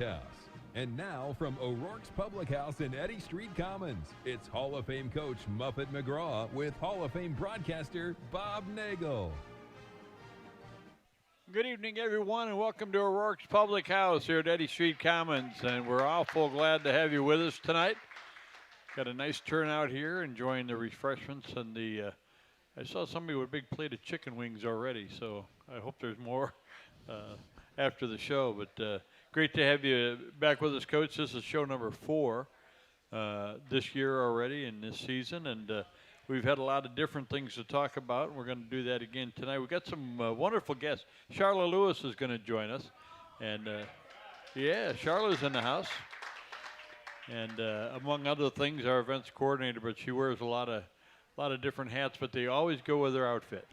House. And now from O'Rourke's Public House in Eddy Street Commons, it's Hall of Fame coach Muffet McGraw with Hall of Fame broadcaster Bob Nagel. Good evening, everyone, and welcome to O'Rourke's Public House here at Eddy Street Commons. And we're awful glad to have you with us tonight. Got a nice turnout here, enjoying the refreshments and the. I saw somebody with a big plate of chicken wings already, so I hope there's more after the show. But great to have you back with us, Coach. This is show number 4 this year already in this season, and we've had a lot of different things to talk about, and we're going to do that again tonight. We've got some wonderful guests. Charlotte Lewis is going to join us, and yeah, Charlotte's in the house. And among other things, our events coordinator, but she wears a lot of different hats, but they always go with her outfit.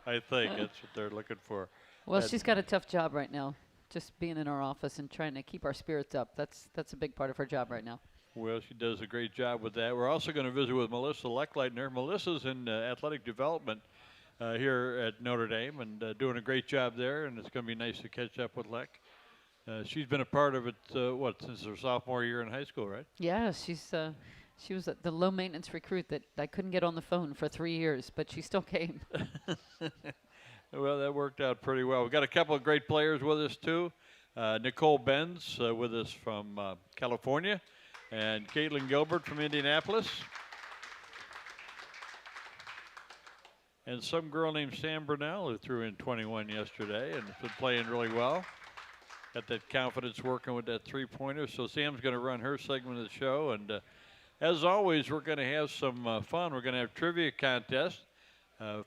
I think that's what they're looking for. Well, she's got a tough job right now, just being in our office and trying to keep our spirits up. That's a big part of her job right now. Well, she does a great job with that. We're also going to visit with Melissa Leckleitner. Melissa's in athletic development here at Notre Dame and doing a great job there, and it's going to be nice to catch up with Leck. She's been a part of it, since her sophomore year in high school, right? Yeah, she was the low-maintenance recruit that I couldn't get on the phone for 3 years, but she still came. Well, that worked out pretty well. We've got a couple of great players with us, too. Nicole Benz with us from California, and Caitlyn Gilbert from Indianapolis. And some girl named Sam Brunell who threw in 21 yesterday and has been playing really well. Got that confidence working with that three-pointer. So Sam's going to run her segment of the show. And as always, we're going to have some fun. We're going to have trivia contest.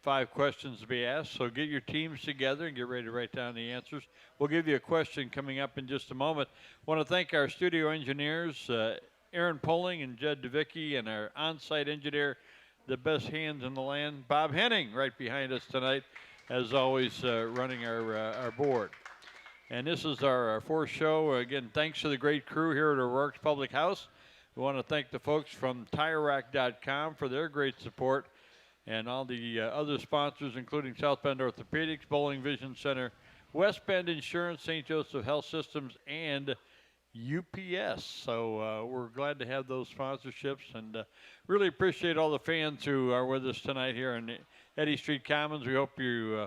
5 questions to be asked. So get your teams together and get ready to write down the answers. We'll give you a question coming up in just a moment. Want to thank our studio engineers, Aaron Poling and Jed DeVicki, and our on-site engineer, the best hands in the land, Bob Henning, right behind us tonight, as always, running our board. And this is our 4th show. Again, thanks to the great crew here at O'Rourke's Public House. We want to thank the folks from TireRack.com for their great support, and all the other sponsors, including South Bend Orthopedics, Bowling Vision Center, West Bend Insurance, St. Joseph Health Systems, and UPS. So we're glad to have those sponsorships, and really appreciate all the fans who are with us tonight here in Eddy Street Commons. We hope you,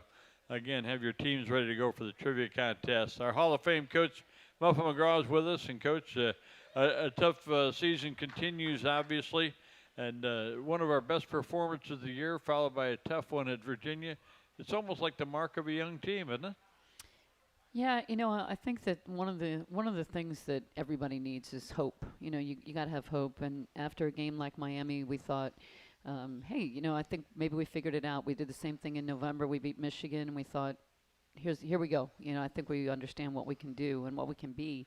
again, have your teams ready to go for the trivia contest. Our Hall of Fame coach, Muffet McGraw, is with us, and Coach, a tough season continues, obviously, and one of our best performances of the year, followed by a tough one at Virginia. It's almost like the mark of a young team, isn't it? Yeah, I think that one of the things that everybody needs is hope. You got to have hope. And after a game like Miami, we thought, hey, I think maybe we figured it out. We did the same thing in November. We beat Michigan, and we thought, here we go. I think we understand what we can do and what we can be,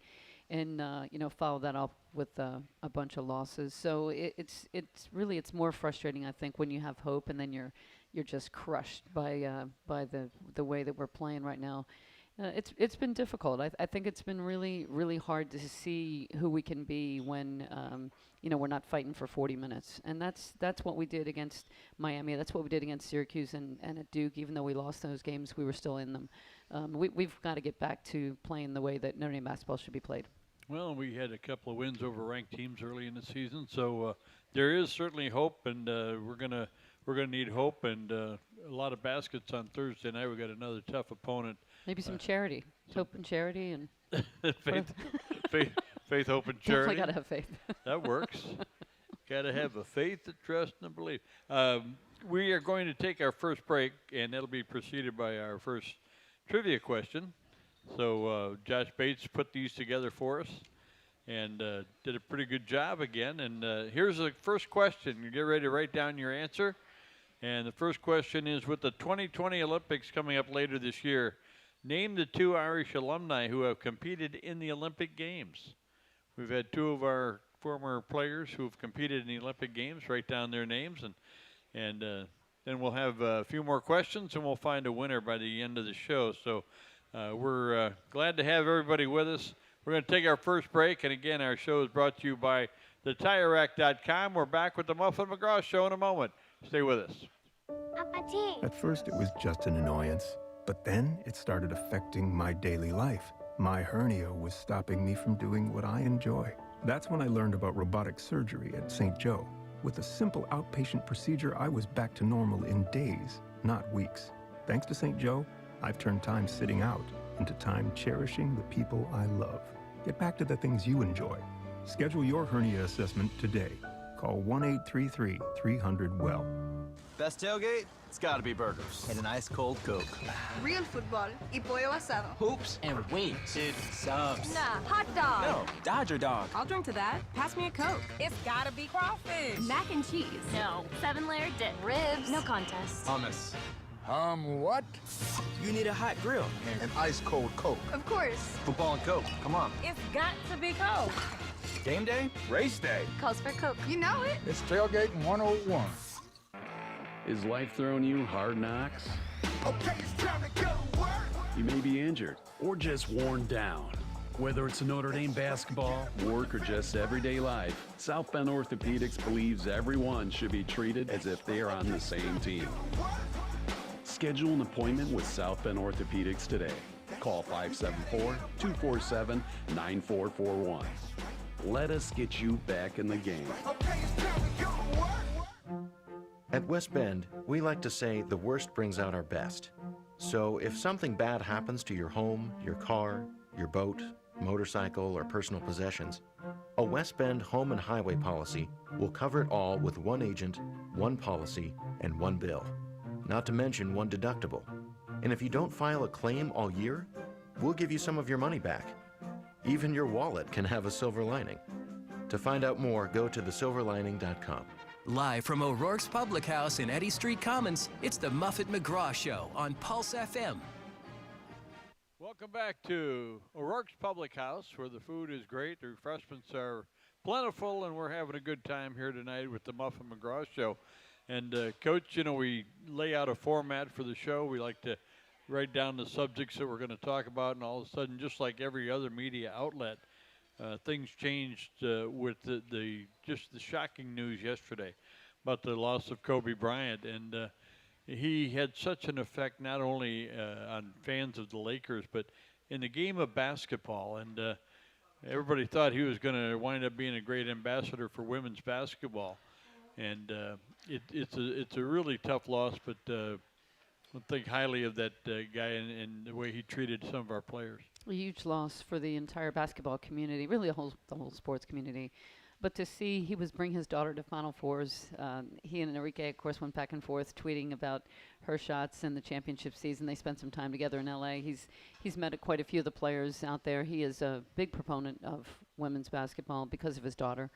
and follow that up with a bunch of losses. So it's more frustrating, I think, when you have hope and then you're just crushed by the way that we're playing right now. It's been difficult. I think it's been really, really hard to see who we can be when we're not fighting for 40 minutes. And that's what we did against Miami. That's what we did against Syracuse and at Duke. Even though we lost those games, we were still in them. We've got to get back to playing the way that Notre Dame basketball should be played. Well, we had a couple of wins over ranked teams early in the season, so there is certainly hope, and we're gonna need hope, and a lot of baskets on Thursday night. We got another tough opponent. Maybe some charity, hope and charity, and faith, hope, and charity. Definitely gotta have faith. That works. Gotta have a faith, a trust, and a belief. We are going to take our first break, and that'll be preceded by our first trivia question. So Josh Bates put these together for us and did a pretty good job again. And here's the first question. You get ready to write down your answer. And the first question is, with the 2020 Olympics coming up later this year, name the 2 Irish alumni who have competed in the Olympic Games. We've had 2 of our former players who have competed in the Olympic Games write down their names, and then we'll have a few more questions, and we'll find a winner by the end of the show. So we're glad to have everybody with us. We're going to take our first break, and again, our show is brought to you by the TireRack.com. We're back with the Muffet McGraw Show in a moment. Stay with us. At first, it was just an annoyance, but then it started affecting my daily life. My hernia was stopping me from doing what I enjoy. That's when I learned about robotic surgery at St. Joe. With a simple outpatient procedure, I was back to normal in days, not weeks. Thanks to St. Joe, I've turned time sitting out into time cherishing the people I love. Get back to the things you enjoy. Schedule your hernia assessment today. Call 1-833-300-WELL. Best tailgate? It's gotta be burgers. And an ice cold Coke. Real football y pollo asado. Hoops and wings. Dude, subs. Nah, hot dog. No, Dodger dog. I'll drink to that. Pass me a Coke. It's gotta be crawfish. Mac and cheese. No. 7-layer dip. Ribs. No contest. Hummus. What? You need a hot grill. An ice cold Coke. Of course. Football and Coke. Come on. It's got to be Coke. Game day? Race day. Calls for Coke. You know it. It's tailgating 101. Is life throwing you hard knocks? Okay, it's time to go to work. You may be injured or just worn down. Whether it's Notre Dame basketball, work, or just everyday life, South Bend Orthopedics believes everyone should be treated as if they are on the same team. Schedule an appointment with South Bend Orthopedics today. Call 574-247-9441. Let us get you back in the game. Okay, it's time to go to work. At West Bend, we like to say the worst brings out our best. So if something bad happens to your home, your car, your boat, motorcycle, or personal possessions, a West Bend home and highway policy will cover it all with one agent, one policy, and one bill. Not to mention one deductible. And if you don't file a claim all year, we'll give you some of your money back. Even your wallet can have a silver lining. To find out more, go to thesilverlining.com. Live from O'Rourke's Public House in Eddy Street Commons, it's the Muffet McGraw Show on Pulse FM. Welcome back to O'Rourke's Public House, where the food is great, the refreshments are plentiful, and we're having a good time here tonight with the Muffet McGraw Show. And, Coach, you know, we lay out a format for the show. We like to write down the subjects that we're going to talk about, and all of a sudden, just like every other media outlet, things changed with the shocking news yesterday about the loss of Kobe Bryant. And he had such an effect not only on fans of the Lakers, but in the game of basketball. And everybody thought he was going to wind up being a great ambassador for women's basketball. And it's a really tough loss, but I think highly of that guy and the way he treated some of our players. A huge loss for the entire basketball community, really the whole sports community. But to see he was bring his daughter to Final Fours. He and Enrique, of course, went back and forth tweeting about her shots in the championship season. They spent some time together in L.A. He's met quite a few of the players out there. He is a big proponent of women's basketball because of his daughter,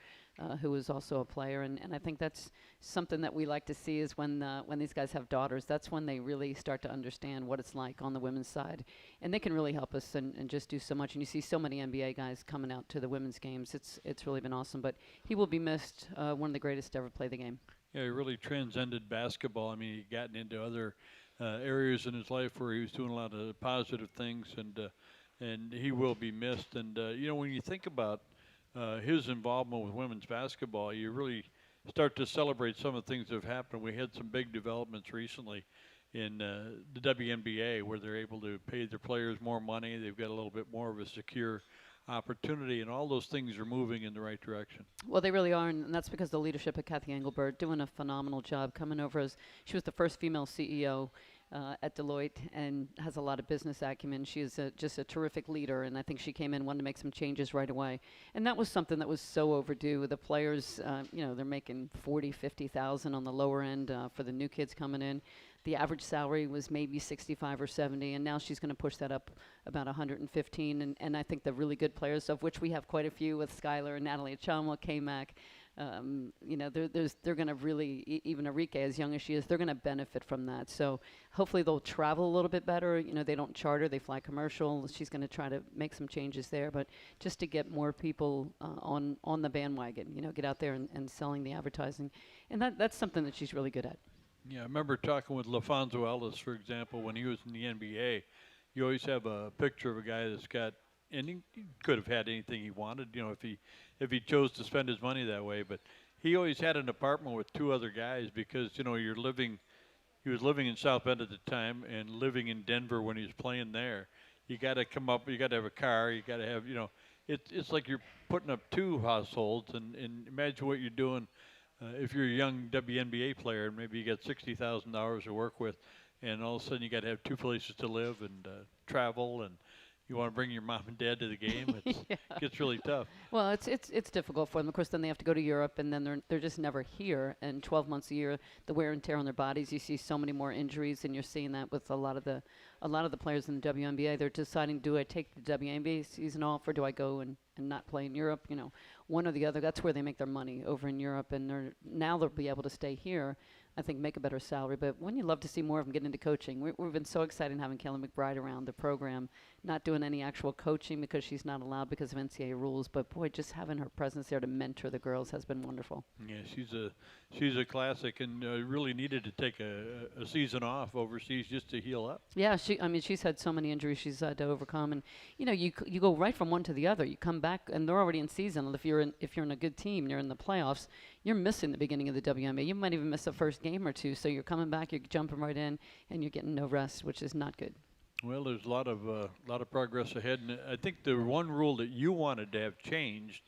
who is also a player. And I think that's something that we like to see is when these guys have daughters, that's when they really start to understand what it's like on the women's side. And they can really help us and just do so much. And you see so many NBA guys coming out to the women's games. It's really been awesome. But he will be missed, one of the greatest to ever play the game. Yeah, he really transcended basketball. I mean, he gotten into other areas in his life where he was doing a lot of positive things, and he will be missed. And, you know, when you think about his involvement with women's basketball, you really start to celebrate some of the things that have happened. We had some big developments recently in the WNBA where they're able to pay their players more money. They've got a little bit more of a secure opportunity, and all those things are moving in the right direction. Well, they really are, and that's because of the leadership of Kathy Engelbert doing a phenomenal job coming over as she was the first female CEO at Deloitte and has a lot of business acumen. She is just a terrific leader, and I think she came in, wanted to make some changes right away. And that was something that was so overdue. The players, you know, they're making $40,000, $50,000 on the lower end for the new kids coming in. The average salary was maybe 65 or 70, and now she's going to push that up about 115. And I think the really good players, of which we have quite a few with Skylar and Natalie Achama, K-Mac, you know, they're going to really, even Enrique, as young as she is, they're going to benefit from that. So hopefully they'll travel a little bit better. You know, they don't charter, they fly commercial. She's going to try to make some changes there, but just to get more people on the bandwagon, you know, get out there and selling the advertising. And that's something that she's really good at. Yeah, I remember talking with LaFonso Ellis, for example, when he was in the NBA. You always have a picture of a guy that's got, and he could have had anything he wanted, you know, if he chose to spend his money that way. But he always had an apartment with two other guys because, you know, he was living in South Bend at the time and living in Denver when he was playing there. you got to come up. You got to have a car. You got to have, it's like you're putting up 2 households, and imagine what you're doing if you're a young WNBA player and maybe you got $60,000 to work with, and all of a sudden you got to have 2 places to live and travel, and you want to bring your mom and dad to the game. It gets really tough. Well, it's difficult for them. Of course, then they have to go to Europe, and then they're just never here. And 12 months a year, the wear and tear on their bodies. You see so many more injuries, and you're seeing that with a lot of the players in the WNBA. They're deciding, do I take the WNBA season off, or do I go and not play in Europe? One or the other. That's where they make their money, over in Europe, and now they'll be able to stay here. I think make a better salary, but wouldn't you love to see more of them get into coaching? We've been so excited having Caitlyn McBride around the program, not doing any actual coaching because she's not allowed because of NCAA rules, but boy, just having her presence there to mentor the girls has been wonderful. Yeah, she's a classic, and really needed to take a season off overseas just to heal up. Yeah, she's had so many injuries she's had to overcome, and you go right from one to the other. You come back, and they're already in season. If you're in a good team, you're in the playoffs. You're missing the beginning of the WNBA. You might even miss the first game or two. So you're coming back, you're jumping right in, and you're getting no rest, which is not good. Well, there's a lot of progress ahead, and I think the one rule that you wanted to have changed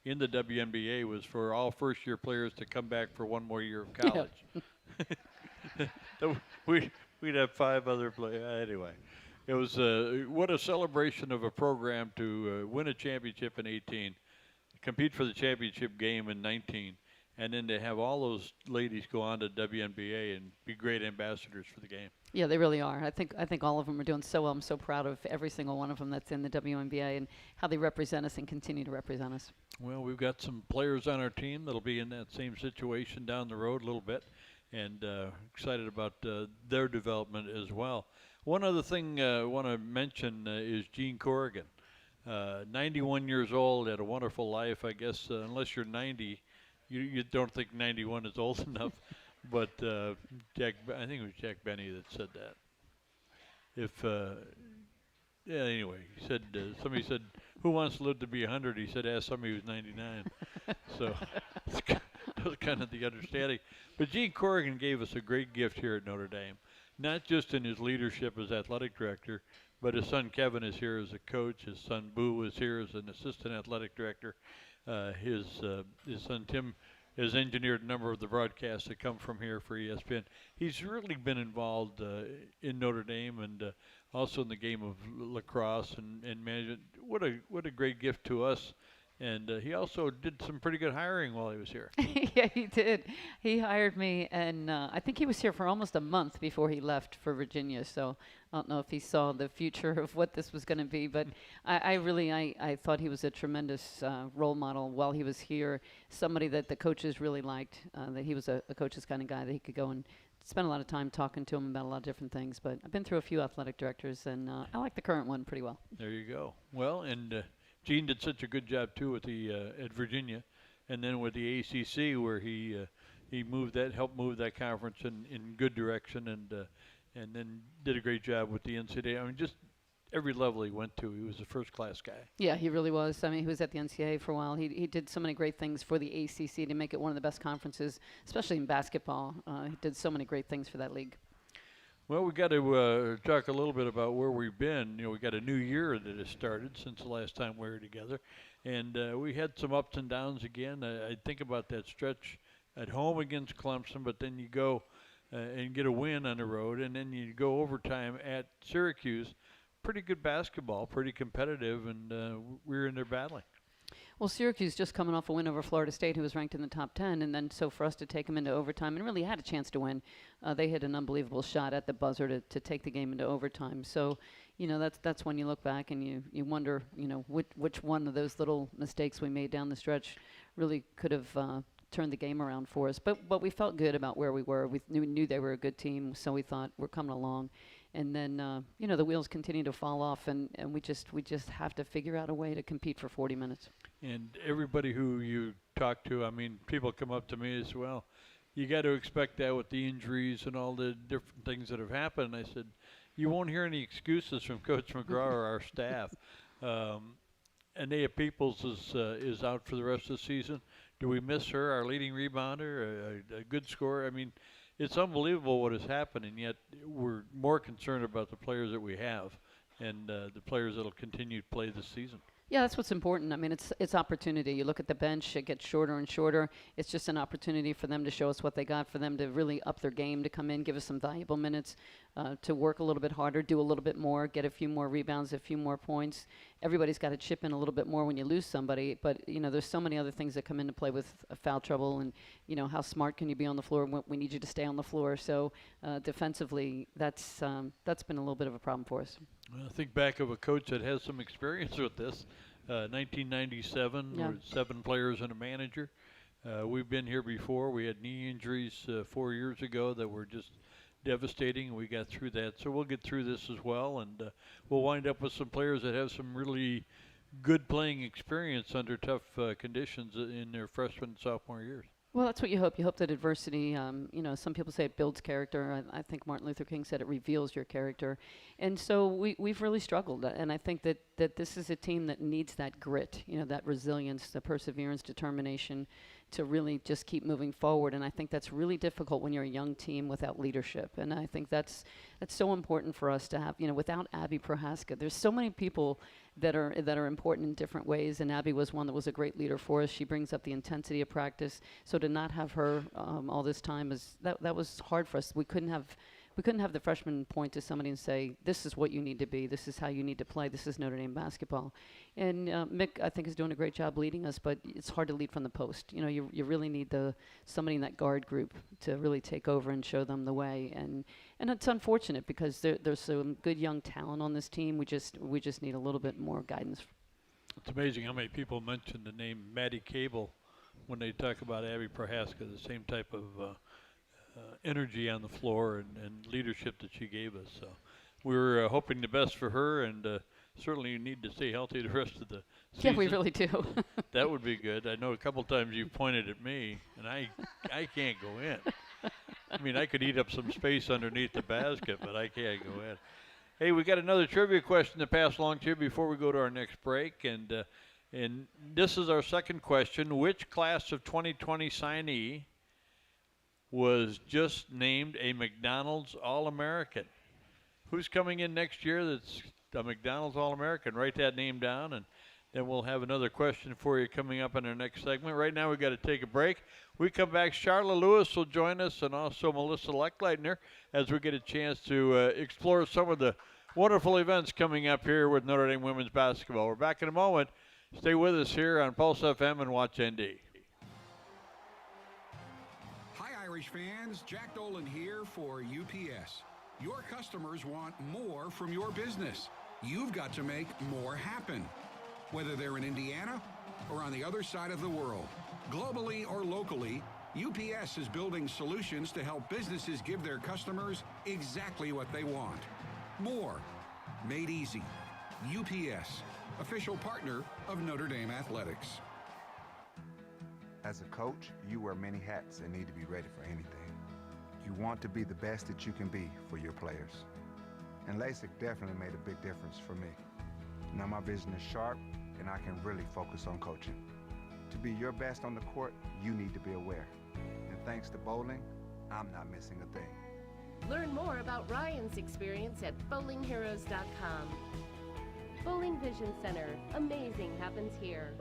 in the WNBA was for all first-year players to come back for one more year of college. Yeah. We'd have 5 other players. Anyway, it was what a celebration of a program to win a championship in 18, compete for the championship game in 19. And then to have all those ladies go on to WNBA and be great ambassadors for the game. Yeah, they really are. I think all of them are doing so well. I'm so proud of every single one of them that's in the WNBA and how they represent us and continue to represent us. Well, we've got some players on our team that'll be in that same situation down the road a little bit, and excited about their development as well. One other thing I want to mention is Gene Corrigan. 91 years old, had a wonderful life. I guess unless you're 90, you don't think 91 is old enough, but I think it was Jack Benny that said that. Anyway, he said, somebody said, who wants to live to be 100? He said, ask somebody who's 99. So that was kind of the understanding. But Gene Corrigan gave us a great gift here at Notre Dame, not just in his leadership as athletic director, but his son Kevin is here as a coach. His son Boo is here as an assistant athletic director. His son Tim has engineered a number of the broadcasts that come from here for ESPN. He's really been involved in Notre Dame and also in the game of lacrosse and management. What a great gift to us. And he also did some pretty good hiring while he was here. Yeah, he did. He hired me, and I think he was here for almost a month before he left for Virginia. So I don't know if he saw the future of what this was going to be, but I thought he was a tremendous role model while he was here. Somebody that the coaches really liked. That he was a coach's kind of guy that he could go and spend a lot of time talking to him about a lot of different things. But I've been through a few athletic directors, and I like the current one pretty well. There you go. Well, and Gene did such a good job too with the at Virginia, and then with the ACC where he helped move that conference in good direction, and then did a great job with the NCAA. I mean, just every level he went to, he was a first-class guy. Yeah, he really was. I mean, he was at the NCAA for a while. He did so many great things for the ACC to make it one of the best conferences, especially in basketball. He did so many great things for that league. Well, we got to talk a little bit about where we've been. We got a new year that has started since the last time we were together, and we had some ups and downs again. I think about that stretch at home against Clemson, but then you go and get a win on the road, and then you go overtime at Syracuse. Pretty good basketball, pretty competitive, and we were in there battling. Well, Syracuse just coming off a win over Florida State, who was ranked in the top 10, and then so for us to take them into overtime and really had a chance to win. They hit an unbelievable shot at the buzzer to take the game into overtime. So, that's when you look back and you wonder, which one of those little mistakes we made down the stretch really could have turned the game around for us. But we felt good about where we were. We knew they were a good team, so we thought we're coming along. And then, the wheels continue to fall off, and we just have to figure out a way to compete for 40 minutes. And everybody who you talk to, I mean, people come up to me as well. You got to expect that with the injuries and all the different things that have happened. I said, you won't hear any excuses from Coach McGraw or our staff. Anea Peoples is out for the rest of the season. Do we miss her, our leading rebounder, a good scorer? I mean, it's unbelievable what has happened, and yet we're more concerned about the players that we have. and the players that'll continue to play this season. Yeah, that's what's important. I mean, it's opportunity. You look at the bench, it gets shorter and shorter. It's just an opportunity for them to show us what they got, for them to really up their game, to come in, give us some valuable minutes, to work a little bit harder, do a little bit more, get a few more rebounds, a few more points. Everybody's got to chip in a little bit more when you lose somebody, but, you know, there's so many other things that come into play with foul trouble, and, you know, how smart can you be on the floor when we need you to stay on the floor. So defensively, that's been a little bit of a problem for us. Well, I think back of a coach that has some experience with this. 1997, Yeah. with 7 players and a manager. We've been here before. We had knee injuries 4 years ago that were just devastating, and we got through that. So we'll get through this as well, and we'll wind up with some players that have some really good playing experience under tough conditions in their freshman and sophomore years. Well, that's what you hope. You hope that adversity, you know, some people say it builds character. I think Martin Luther King said it reveals your character. And so we've really struggled. And I think that this is a team that needs that grit, you know, that resilience, the perseverance, determination to really just keep moving forward. And I think that's really difficult when you're a young team without leadership. And I think that's so important for us to have, you know, without Abby Prohaska. There's so many people that are important in different ways, and Abby was one that was a great leader for us. She brings up the intensity of practice. So to not have her all this time that was hard for us. We couldn't have the freshman point to somebody and say, this is what you need to be, this is how you need to play, this is Notre Dame basketball. And Mick, I think, is doing a great job leading us, but it's hard to lead from the post. You know, you really need somebody in that guard group to really take over and show them the way. And it's unfortunate because there's some good young talent on this team. We just need a little bit more guidance. It's amazing how many people mention the name Maddie Cable when they talk about Abby Prohaska, the same type of energy on the floor and leadership that she gave us. So we're hoping the best for her, and certainly you need to stay healthy the rest of the season. Yeah, we really do. That would be good. I know a couple times you pointed at me, and I can't go in. I mean, I could eat up some space underneath the basket, but I can't go in. Hey, we got another trivia question to pass along to you before we go to our next break, and this is our second question. Which class of 2020 signee was just named a McDonald's All-American? Who's coming in next year that's a McDonald's All-American? Write that name down, and then we'll have another question for you coming up in our next segment. Right now we've got to take a break. We come back, Charlotte Lewis will join us, and also Melissa Leckleitner, as we get a chance to explore some of the wonderful events coming up here with Notre Dame women's basketball. We're back in a moment. Stay with us here on Pulse FM and Watch ND. Irish fans, Jack Dolan here for UPS. Your customers want more from your business. You've got to make more happen. Whether they're in Indiana or on the other side of the world, globally or locally, UPS is building solutions to help businesses give their customers exactly what they want. More. Made easy. UPS, official partner of Notre Dame Athletics. As a coach, you wear many hats and need to be ready for anything. You want to be the best that you can be for your players. And LASIK definitely made a big difference for me. Now my vision is sharp and I can really focus on coaching. To be your best on the court, you need to be aware. And thanks to bowling, I'm not missing a thing. Learn more about Ryan's experience at bowlingheroes.com. Bowling Vision Center. Amazing happens here.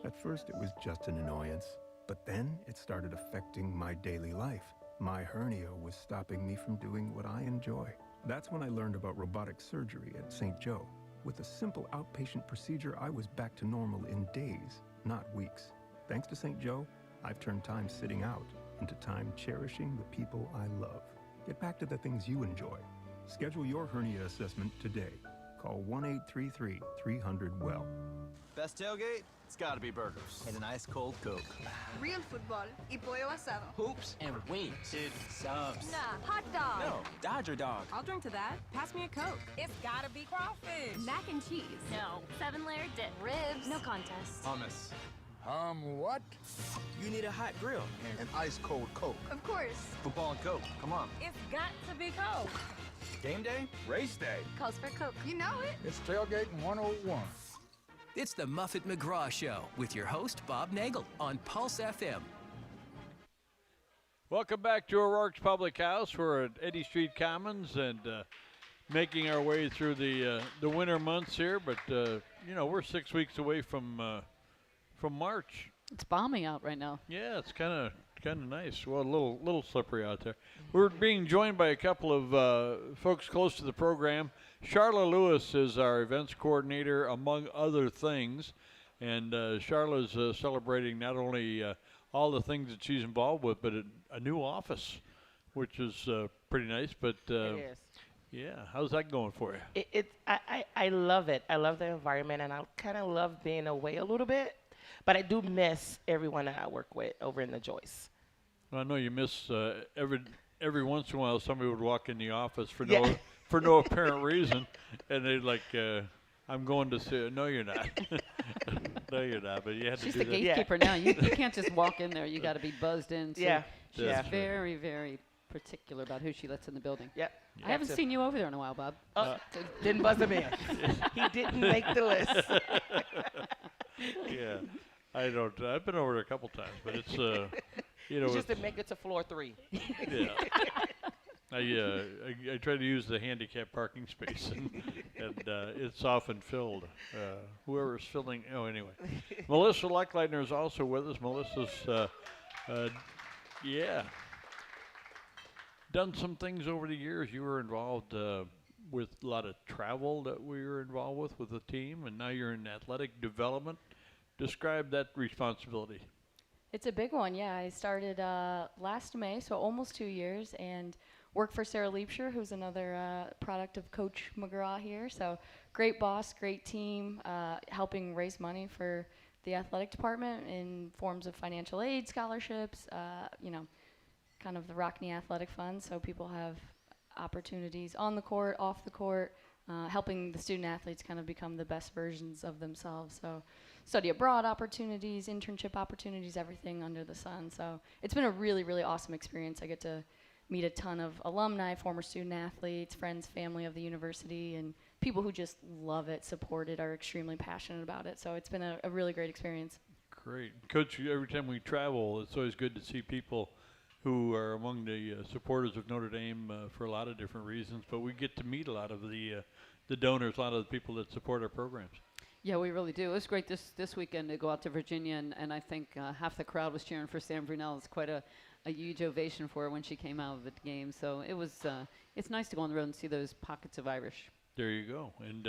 At first, it was just an annoyance, but then it started affecting my daily life. My hernia was stopping me from doing what I enjoy. That's when I learned about robotic surgery at St. Joe. With a simple outpatient procedure, I was back to normal in days, not weeks. Thanks to St. Joe, I've turned time sitting out into time cherishing the people I love. Get back to the things you enjoy. Schedule your hernia assessment today. Call 1-833-300-WELL. Best tailgate? It's gotta be burgers and an ice cold Coke. Real football y pollo asado. Hoops and wings. Dude, subs. Nah, hot dog. No, Dodger dog. I'll drink to that. Pass me a Coke. It's gotta be crawfish. Mac and cheese. No. 7-layer dip. Ribs. No contest. Hummus. What? You need a hot grill. And an ice cold Coke. Of course. Football and Coke. Come on. It's got to be Coke. Game day? Race day. Calls for Coke. You know it. It's Tailgating 101. It's the Muffet McGraw Show with your host, Bob Nagel, on Pulse FM. Welcome back to O'Rourke's Public House. We're at Eddy Street Commons, and making our way through the winter months here, but we're 6 weeks away from March. It's balmy out right now. Yeah, it's kind of nice. Well, a little slippery out there. We're being joined by a couple of folks close to the program. Charla Lewis is our events coordinator, among other things, and Charla's celebrating not only all the things that she's involved with, but a new office, which is pretty nice. But it is. Yeah, how's that going for you? I love it. I love the environment, and I kind of love being away a little bit. But I do miss everyone that I work with over in the Joyce. Well, I know you miss every once in a while somebody would walk in the office for no apparent reason, and they'd like, I'm going to see. No, you're not. No, you're not. But you had She's to do the that. gatekeeper now. You can't just walk in there. You got to be buzzed in. So she's That's very, very particular about who she lets in the building. Yep. I haven't seen you over there in a while, Bob. Didn't buzz him in. He didn't make the list. Yeah, I don't. I've been over there a couple times, but it's He just didn't make it to floor 3. Yeah. I try to use the handicap parking space, and it's often filled. Whoever's filling. Oh, anyway. Melissa Leckleitner is also with us. Melissa's, done some things over the years. You were involved with a lot of travel that we were involved with the team, and now you're in athletic development. Describe that responsibility. It's a big one, yeah. I started last May, so almost 2 years, and work for Sarah Liebscher, who's another product of Coach McGraw here. So great boss, great team, helping raise money for the athletic department in forms of financial aid, scholarships, kind of the Rockney Athletic Fund, so people have opportunities on the court, off the court, helping the student athletes kind of become the best versions of themselves. So study abroad opportunities, internship opportunities, everything under the sun. So it's been a really, really awesome experience. I get to meet a ton of alumni, former student athletes, friends, family of the university, and people who just love it, support it, are extremely passionate about it. So it's been a really great experience. Great. Coach, every time we travel, it's always good to see people who are among the supporters of Notre Dame for a lot of different reasons, but we get to meet a lot of the donors, a lot of the people that support our programs. Yeah, we really do. It was great this weekend to go out to Virginia, and I think half the crowd was cheering for Sam Brunel. It's quite a huge ovation for her when she came out of the game. So it was it's nice to go on the road and see those pockets of Irish. There you go. And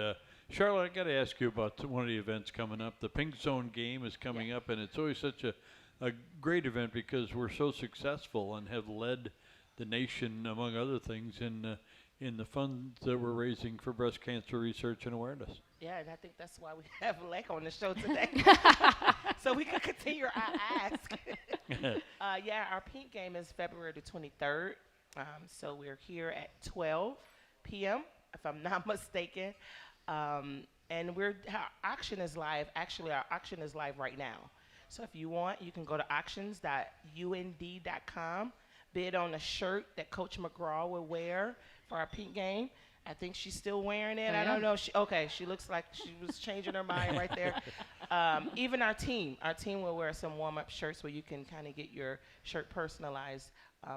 Charlotte, I got to ask you about one of the events coming up. The Pink Zone game is coming up, and it's always such a great event because we're so successful and have led the nation, among other things, in the funds that we're raising for breast cancer research and awareness. Yeah, and I think that's why we have Lek on the show today. So we can continue our ask. Our pink game is February the 23rd. So we're here at 12 p.m., if I'm not mistaken. And our auction is live. Actually, our auction is live right now. So if you want, you can go to auctions.und.com, bid on a shirt that Coach McGraw will wear for our pink game. I think she's still wearing it. I don't know. She looks like she was changing her mind right there. Even our team will wear some warm-up shirts where you can kind of get your shirt personalized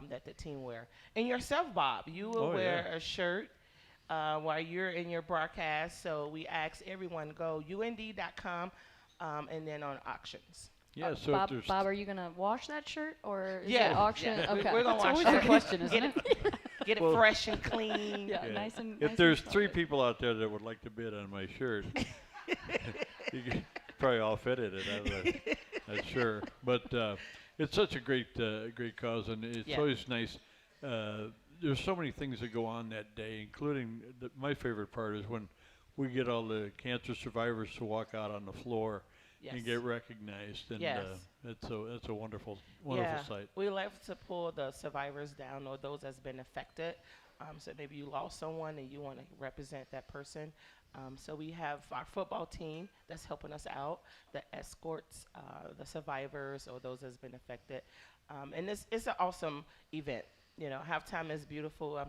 that the team wear. And yourself, Bob, you will wear a shirt while you're in your broadcast. So we ask everyone, go und.com and then on auctions. Yeah, so Bob, are you going to wash that shirt or is it auction? Yeah. Okay. We're going to wash it. It's always a question, isn't it? Get it fresh and clean. Yeah, nice and if there's 3 people out there that would like to bid on my shirt, you can probably all fit in it. I'm sure. But it's such a great cause, and it's always nice. There's so many things that go on that day, including my favorite part is when we get all the cancer survivors to walk out on the floor and get recognized, and it's a wonderful sight. We love to pull the survivors down or those that's been affected. So maybe you lost someone and you want to represent that person. So we have our football team that's helping us out that escorts the survivors or those that's been affected. And it's an awesome event. You know, halftime is beautiful.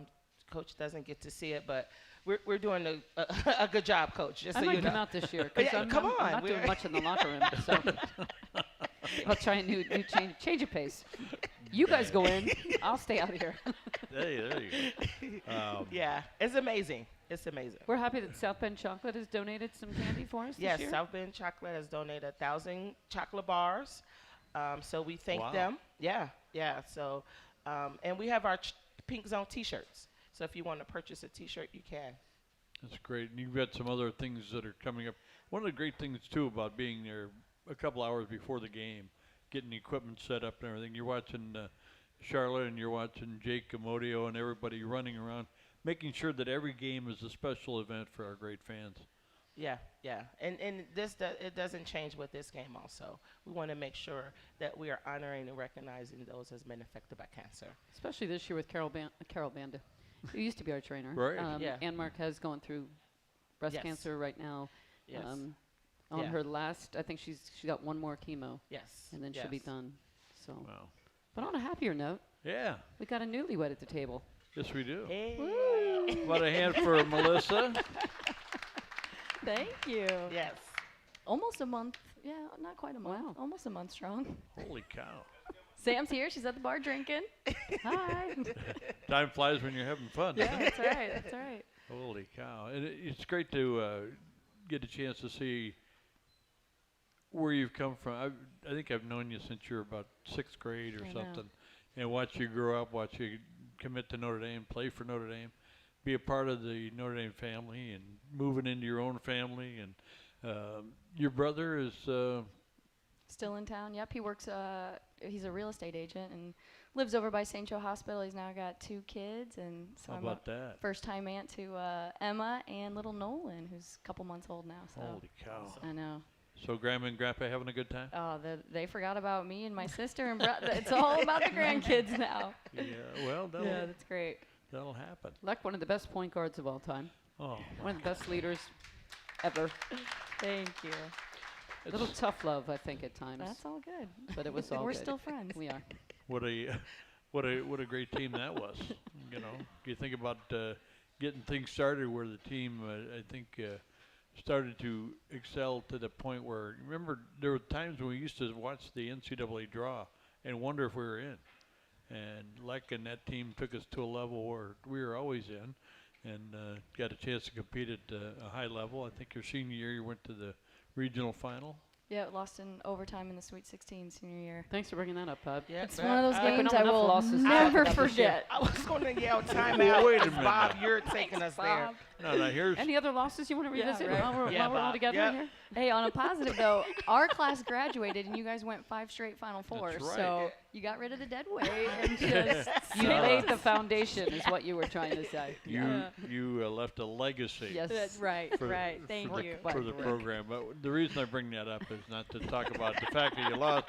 Coach doesn't get to see it, but we're doing a good job, Coach. Just I so might you know. come out this year. Come on. I'm not doing much in the locker room, so I'll try a new change of pace. You guys go in. I'll stay out here. There you go. Yeah, it's amazing. It's amazing. We're happy that South Bend Chocolate has donated some candy for us Yes, this year. South Bend Chocolate has donated 1,000 chocolate bars. So we thank them. Yeah. So, and we have our Pink Zone T-shirts. So if you want to purchase a T-shirt, you can. That's great. And you've got some other things that are coming up. One of the great things, too, about being there a couple hours before the game, getting the equipment set up and everything. You're watching Charlotte and you're watching Jake Amodio and everybody running around, making sure that every game is a special event for our great fans. Yeah. And it doesn't change with this game also. We want to make sure that we are honoring and recognizing those who have been affected by cancer. Especially this year with Carol Banda, who used to be our trainer. Right. Ann Marquez going through breast cancer right now. Yes. On her last, I think she got one more chemo. Yes. And then she'll be done. So. Wow. But on a happier note. Yeah. We got a newlywed at the table. Yes, we do. Hey. Woo. What a hand for Melissa. Thank you. Yes. Almost a month. Yeah, not quite a month. Wow. Almost a month strong. Holy cow. Sam's here. She's at the bar drinking. Hi. Time flies when you're having fun. Yeah, that's right. That's right. Holy cow. And it's great to get a chance to see where you've come from. I think I've known you since you were about 6th grade or something. And watch you grow up, watch you commit to Notre Dame, play for Notre Dame, be a part of the Notre Dame family and moving into your own family. And your brother is... Still in town. Yep, he works. He's a real estate agent and lives over by St. Joe Hospital. He's now got 2 kids, and so How I'm about a that? first-time aunt to Emma and little Nolan, who's a couple months old now. So Holy cow! I know. So Grandma and Grandpa having a good time? Oh, they forgot about me and my sister and it's all about the grandkids now. Yeah, well, that's great. That'll happen. Like one of the best point guards of all time. Oh, one of the best leaders ever. Tthank you. A little tough love, I think, at times. That's all good. But it was all We're good. still friends. We are. What a great team that was. You know, you think about getting things started where the team, I think, started to excel to the point where, remember, there were times when we used to watch the NCAA draw and wonder if we were in. And Leck and that team took us to a level where we were always in and got a chance to compete at a high level. I think your senior year you went to the regional final. Yeah, lost in overtime in the Sweet 16 senior year. Thanks for bringing that up, Bob. Yeah, it's one of those games I will losses never forget. I was going to yell timeout. Wait a minute. Bob, you're taking us there. No, here's... Any other losses you want to revisit while we're all together here? Hey, on a positive though, our class graduated and you guys went 5 straight Final Fours. That's right. So you got rid of the dead weight and just you laid the foundation, is what you were trying to say. You left a legacy. Yes, that's right. Right. Thank you for the program. But the reason I bring that up is not to talk about the fact that you lost.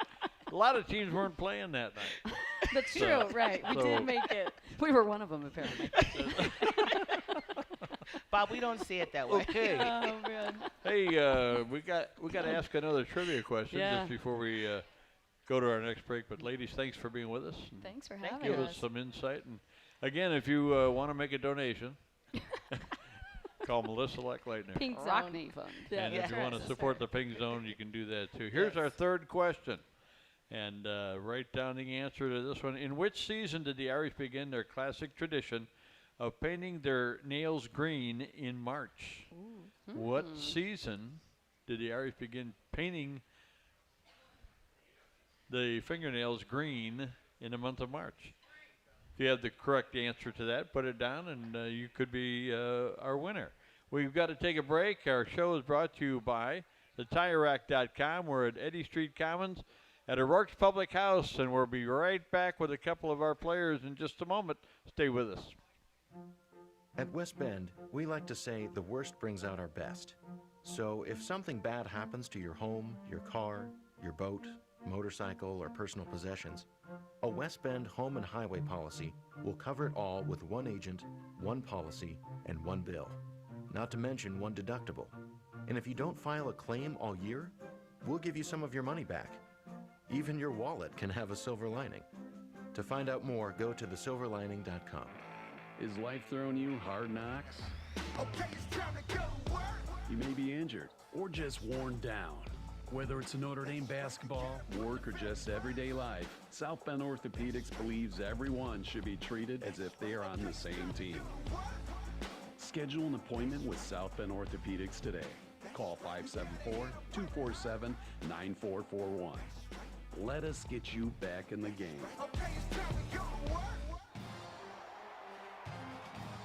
A lot of teams weren't playing that night. That's true. Right. We did make it. We were one of them, apparently. Bob, we don't see it that way. Okay. Oh man. Hey, we got to ask another trivia question just before we go to our next break. But ladies, thanks for being with us. Thanks for Thank having Give us some insight. And again, if you want to make a donation, call Melissa Leckleitner. Pink Rock Zone. Knee Fund. And if you want to support the Pink Zone, you can do that too. Here's our third question. And write down the answer to this one. In which season did the Irish begin their classic tradition of painting their nails green in March? What season did the Irish begin painting the fingernails green in the month of March? If you have the correct answer to that, put it down and you could be our winner. We've got to take a break. Our show is brought to you by thetirerack.com. We're at Eddy Street Commons at O'Rourke's Public House, and we'll be right back with a couple of our players in just a moment. Stay with us. At West Bend, we like to say the worst brings out our best. So if something bad happens to your home, your car, your boat, motorcycle, or personal possessions, a West Bend home and highway policy will cover it all with one agent, one policy, and one bill. Not to mention one deductible. And if you don't file a claim all year, we'll give you some of your money back. Even your wallet can have a silver lining. To find out more, go to thesilverlining.com. Is life throwing you hard knocks? Okay, it's time to go to work. You may be injured or just worn down. Whether it's Notre Dame basketball, work, or just everyday life, South Bend Orthopedics believes everyone should be treated as if they are on the same team. Schedule an appointment with South Bend Orthopedics today. Call 574-247-9441. Let us get you back in the game.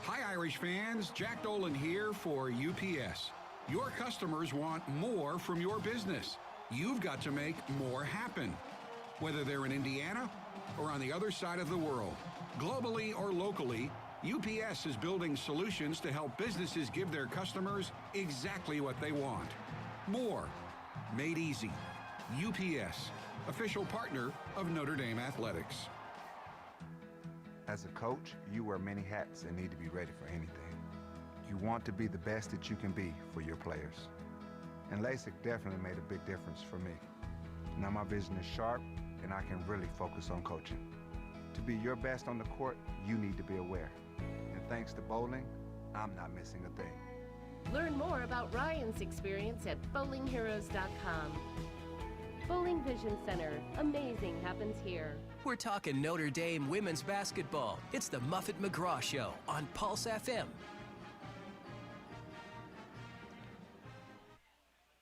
Hi, Irish fans. Jack Dolan here for UPS. Your customers want more from your business. You've got to make more happen. Whether they're in Indiana or on the other side of the world, globally or locally, UPS is building solutions to help businesses give their customers exactly what they want. More. Made easy. UPS, official partner of Notre Dame Athletics. As a coach, you wear many hats and need to be ready for anything. You want to be the best that you can be for your players. And LASIK definitely made a big difference for me. Now my vision is sharp and I can really focus on coaching. To be your best on the court, you need to be aware. And thanks to bowling, I'm not missing a thing. Learn more about Ryan's experience at bowlingheroes.com. Bowling Vision Center. Amazing happens here. We're talking Notre Dame women's basketball. It's the Muffet McGraw Show on Pulse FM.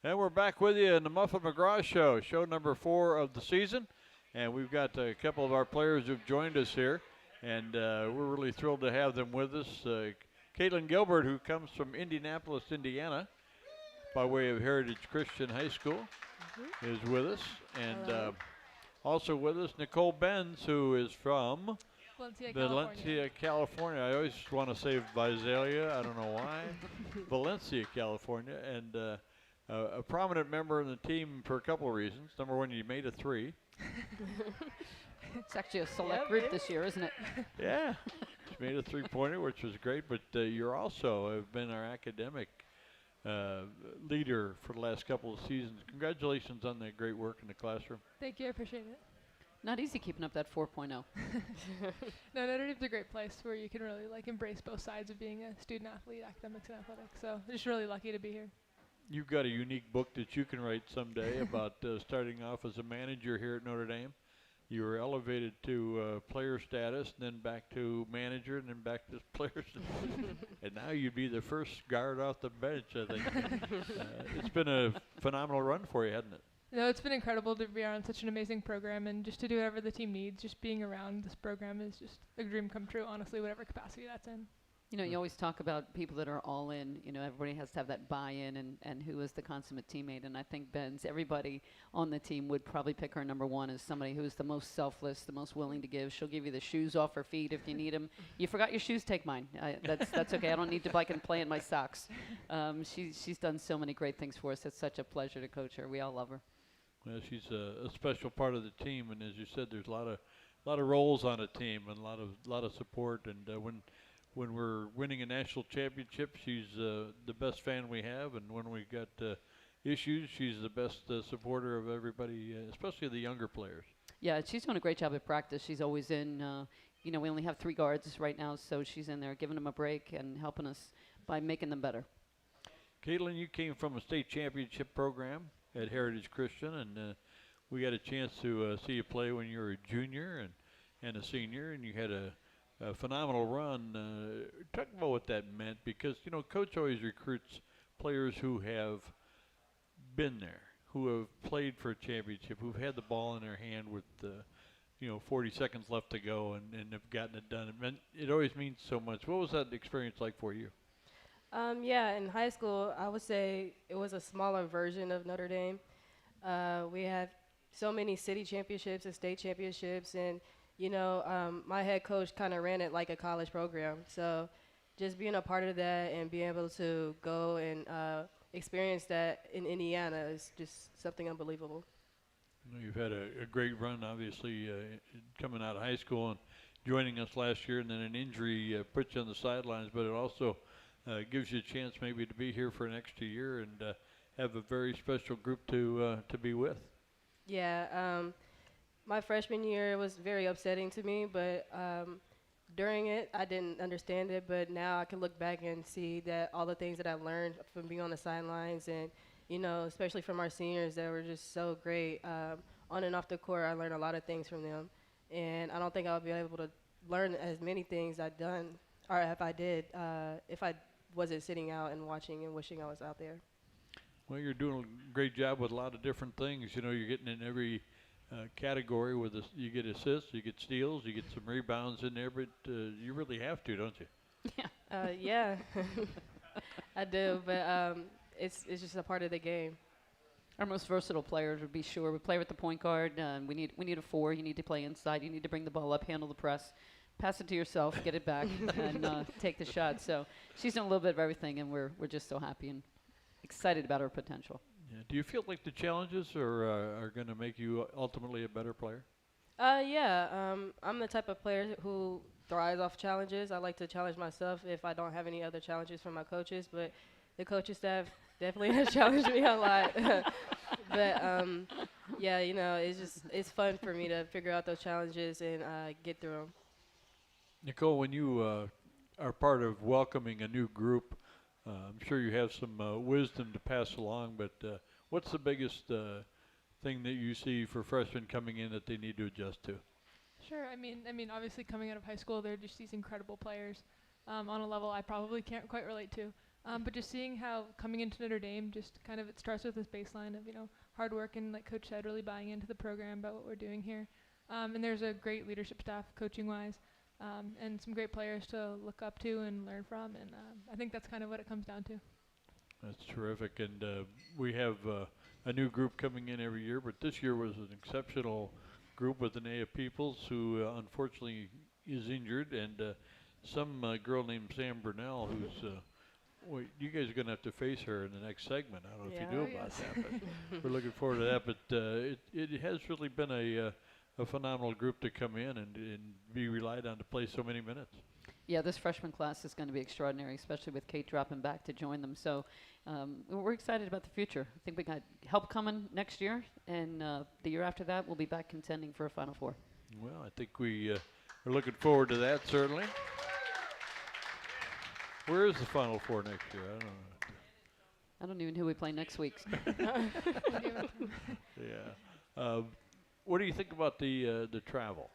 And we're back with you in the Muffet McGraw Show, show number 4 of the season. And we've got a couple of our players who've joined us here. And we're really thrilled to have them with us. Caitlyn Gilbert, who comes from Indianapolis, Indiana, by way of Heritage Christian High School, is with us. And also with us, Nicole Benz, who is from Valencia, California. I always want to say Visalia. I don't know why. Valencia, California. And a prominent member of the team for a couple of reasons. Number one, you made a 3. It's actually a select group this year, isn't it? Yeah. She made a 3-pointer, which was great. But you're also have been our academic leader for the last couple of seasons. Congratulations on that great work in the classroom. Thank you. I appreciate it. Not easy keeping up that 4.0. No, Notre Dame's a great place where you can really embrace both sides of being a student athlete, academics and athletics. So I'm just really lucky to be here. You've got a unique book that you can write someday about starting off as a manager here at Notre Dame. You were elevated to player status, and then back to manager, and then back to player status. And now you'd be the first guard off the bench, I think. It's been a phenomenal run for you, hasn't it? No, it's been incredible to be on such an amazing program and just to do whatever the team needs. Just being around this program is just a dream come true, honestly, whatever capacity that's in. You know, you always talk about people that are all in. You know, everybody has to have that buy-in and who is the consummate teammate. And I think Ben's, everybody on the team would probably pick her number one as somebody who's the most selfless, the most willing to give. She'll give you the shoes off her feet if you need them. You forgot your shoes, take mine. That's okay. I don't need to can play in my socks. She's done so many great things for us. It's such a pleasure to coach her. We all love her. Well, she's a special part of the team, and as you said, there's a lot of roles on a team and a lot of support. And when we're winning a national championship, she's the best fan we have, and when we got issues, she's the best supporter of everybody, especially the younger players. Yeah, she's doing a great job at practice. She's always in. You know, we only have 3 guards right now, so she's in there giving them a break and helping us by making them better. Caitlyn, you came from a state championship program at Heritage Christian, and we got a chance to see you play when you were a junior and a senior, and you had a phenomenal run. Talk about what that meant, because, you know, Coach always recruits players who have been there, who have played for a championship, who've had the ball in their hand with, 40 seconds left to go and have gotten it done. It always means so much. What was that experience like for you? Yeah, in high school, I would say it was a smaller version of Notre Dame. We had so many city championships and state championships, and my head coach kind of ran it like a college program. So just being a part of that and being able to go and experience that in Indiana is just something unbelievable. You've had a great run, obviously, coming out of high school and joining us last year, and then an injury put you on the sidelines, but it also gives you a chance maybe to be here for an extra year and have a very special group to be with. Yeah. My freshman year was very upsetting to me, but during it, I didn't understand it. But now I can look back and see that all the things that I've learned from being on the sidelines and, especially from our seniors that were just so great. On and off the court, I learned a lot of things from them. And I don't think I would be able to learn as many things I've done, or if I did wasn't sitting out and watching and wishing I was out there. Well, you're doing a great job with a lot of different things. You know, you're getting in every category with this. You get assists, you get steals, you get some rebounds in there, but you really have to, don't you? Yeah, I do, but it's just a part of the game. Our most versatile players would be sure. We play with the point guard. We need a 4. You need to play inside. You need to bring the ball up, handle the press, pass it to yourself, get it back, and take the shot. So she's done a little bit of everything, and we're just so happy and excited about her potential. Yeah. Do you feel like the challenges are going to make you ultimately a better player? Yeah. I'm the type of player who thrives off challenges. I like to challenge myself if I don't have any other challenges from my coaches, but the coaching staff definitely has challenged me a lot. But yeah, you know, it's fun for me to figure out those challenges and get through them. Nicole, when you are part of welcoming a new group, I'm sure you have some wisdom to pass along, but what's the biggest thing that you see for freshmen coming in that they need to adjust to? Sure. I mean, obviously coming out of high school, they're just these incredible players on a level I probably can't quite relate to. But just seeing how coming into Notre Dame, just kind of it starts with this baseline of, you know, hard work and, like Coach said, really buying into the program about what we're doing here. And there's a great leadership staff, coaching-wise, and some great players to look up to and learn from. And I think that's kind of what it comes down to. That's terrific. And we have a new group coming in every year, but this year was an exceptional group with Anea Peoples, who unfortunately is injured, and some girl named Sam Burnell, who's well, you guys are going to have to face her in the next segment. I don't know if you knew about that, but we're looking forward to that. But it has really been a phenomenal group to come in and be relied on to play so many minutes. Yeah, this freshman class is going to be extraordinary, especially with Kate dropping back to join them. So we're excited about the future. I think we got help coming next year, and the year after that, we'll be back contending for a Final Four. Well, I think we are looking forward to that, certainly. Where is the Final Four next year? I don't know. I don't even know who we play next week. Yeah. What do you think about the travel?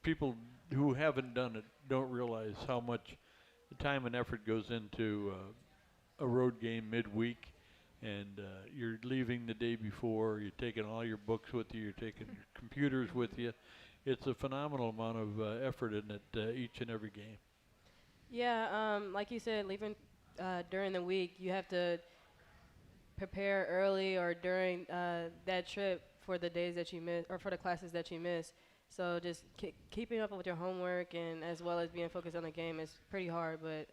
People who haven't done it don't realize how much time and effort goes into a road game midweek, and you're leaving the day before. You're taking all your books with you. You're taking your computers with you. It's a phenomenal amount of effort in it each and every game. Yeah, like you said, leaving during the week, you have to prepare early or during that trip for the days that you miss or for the classes that you miss. So just keeping up with your homework and as well as being focused on the game is pretty hard, but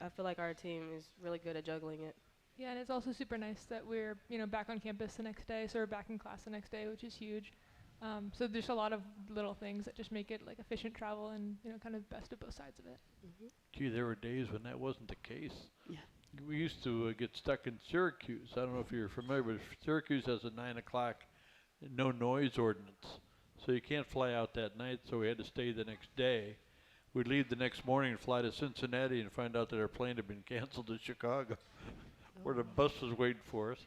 I feel like our team is really good at juggling it. Yeah, and it's also super nice that we're, you know, back on campus the next day, so we're back in class the next day, which is huge. So there's a lot of little things that just make it like efficient travel and, you know, kind of best of both sides of it. Mm-hmm. Gee, there were days when that wasn't the case. Yeah. We used to get stuck in Syracuse. I don't know if you're familiar, but Syracuse has a 9 o'clock no noise ordinance. So you can't fly out that night, so we had to stay the next day. We'd leave the next morning and fly to Cincinnati and find out that our plane had been canceled to Chicago, where the bus was waiting for us.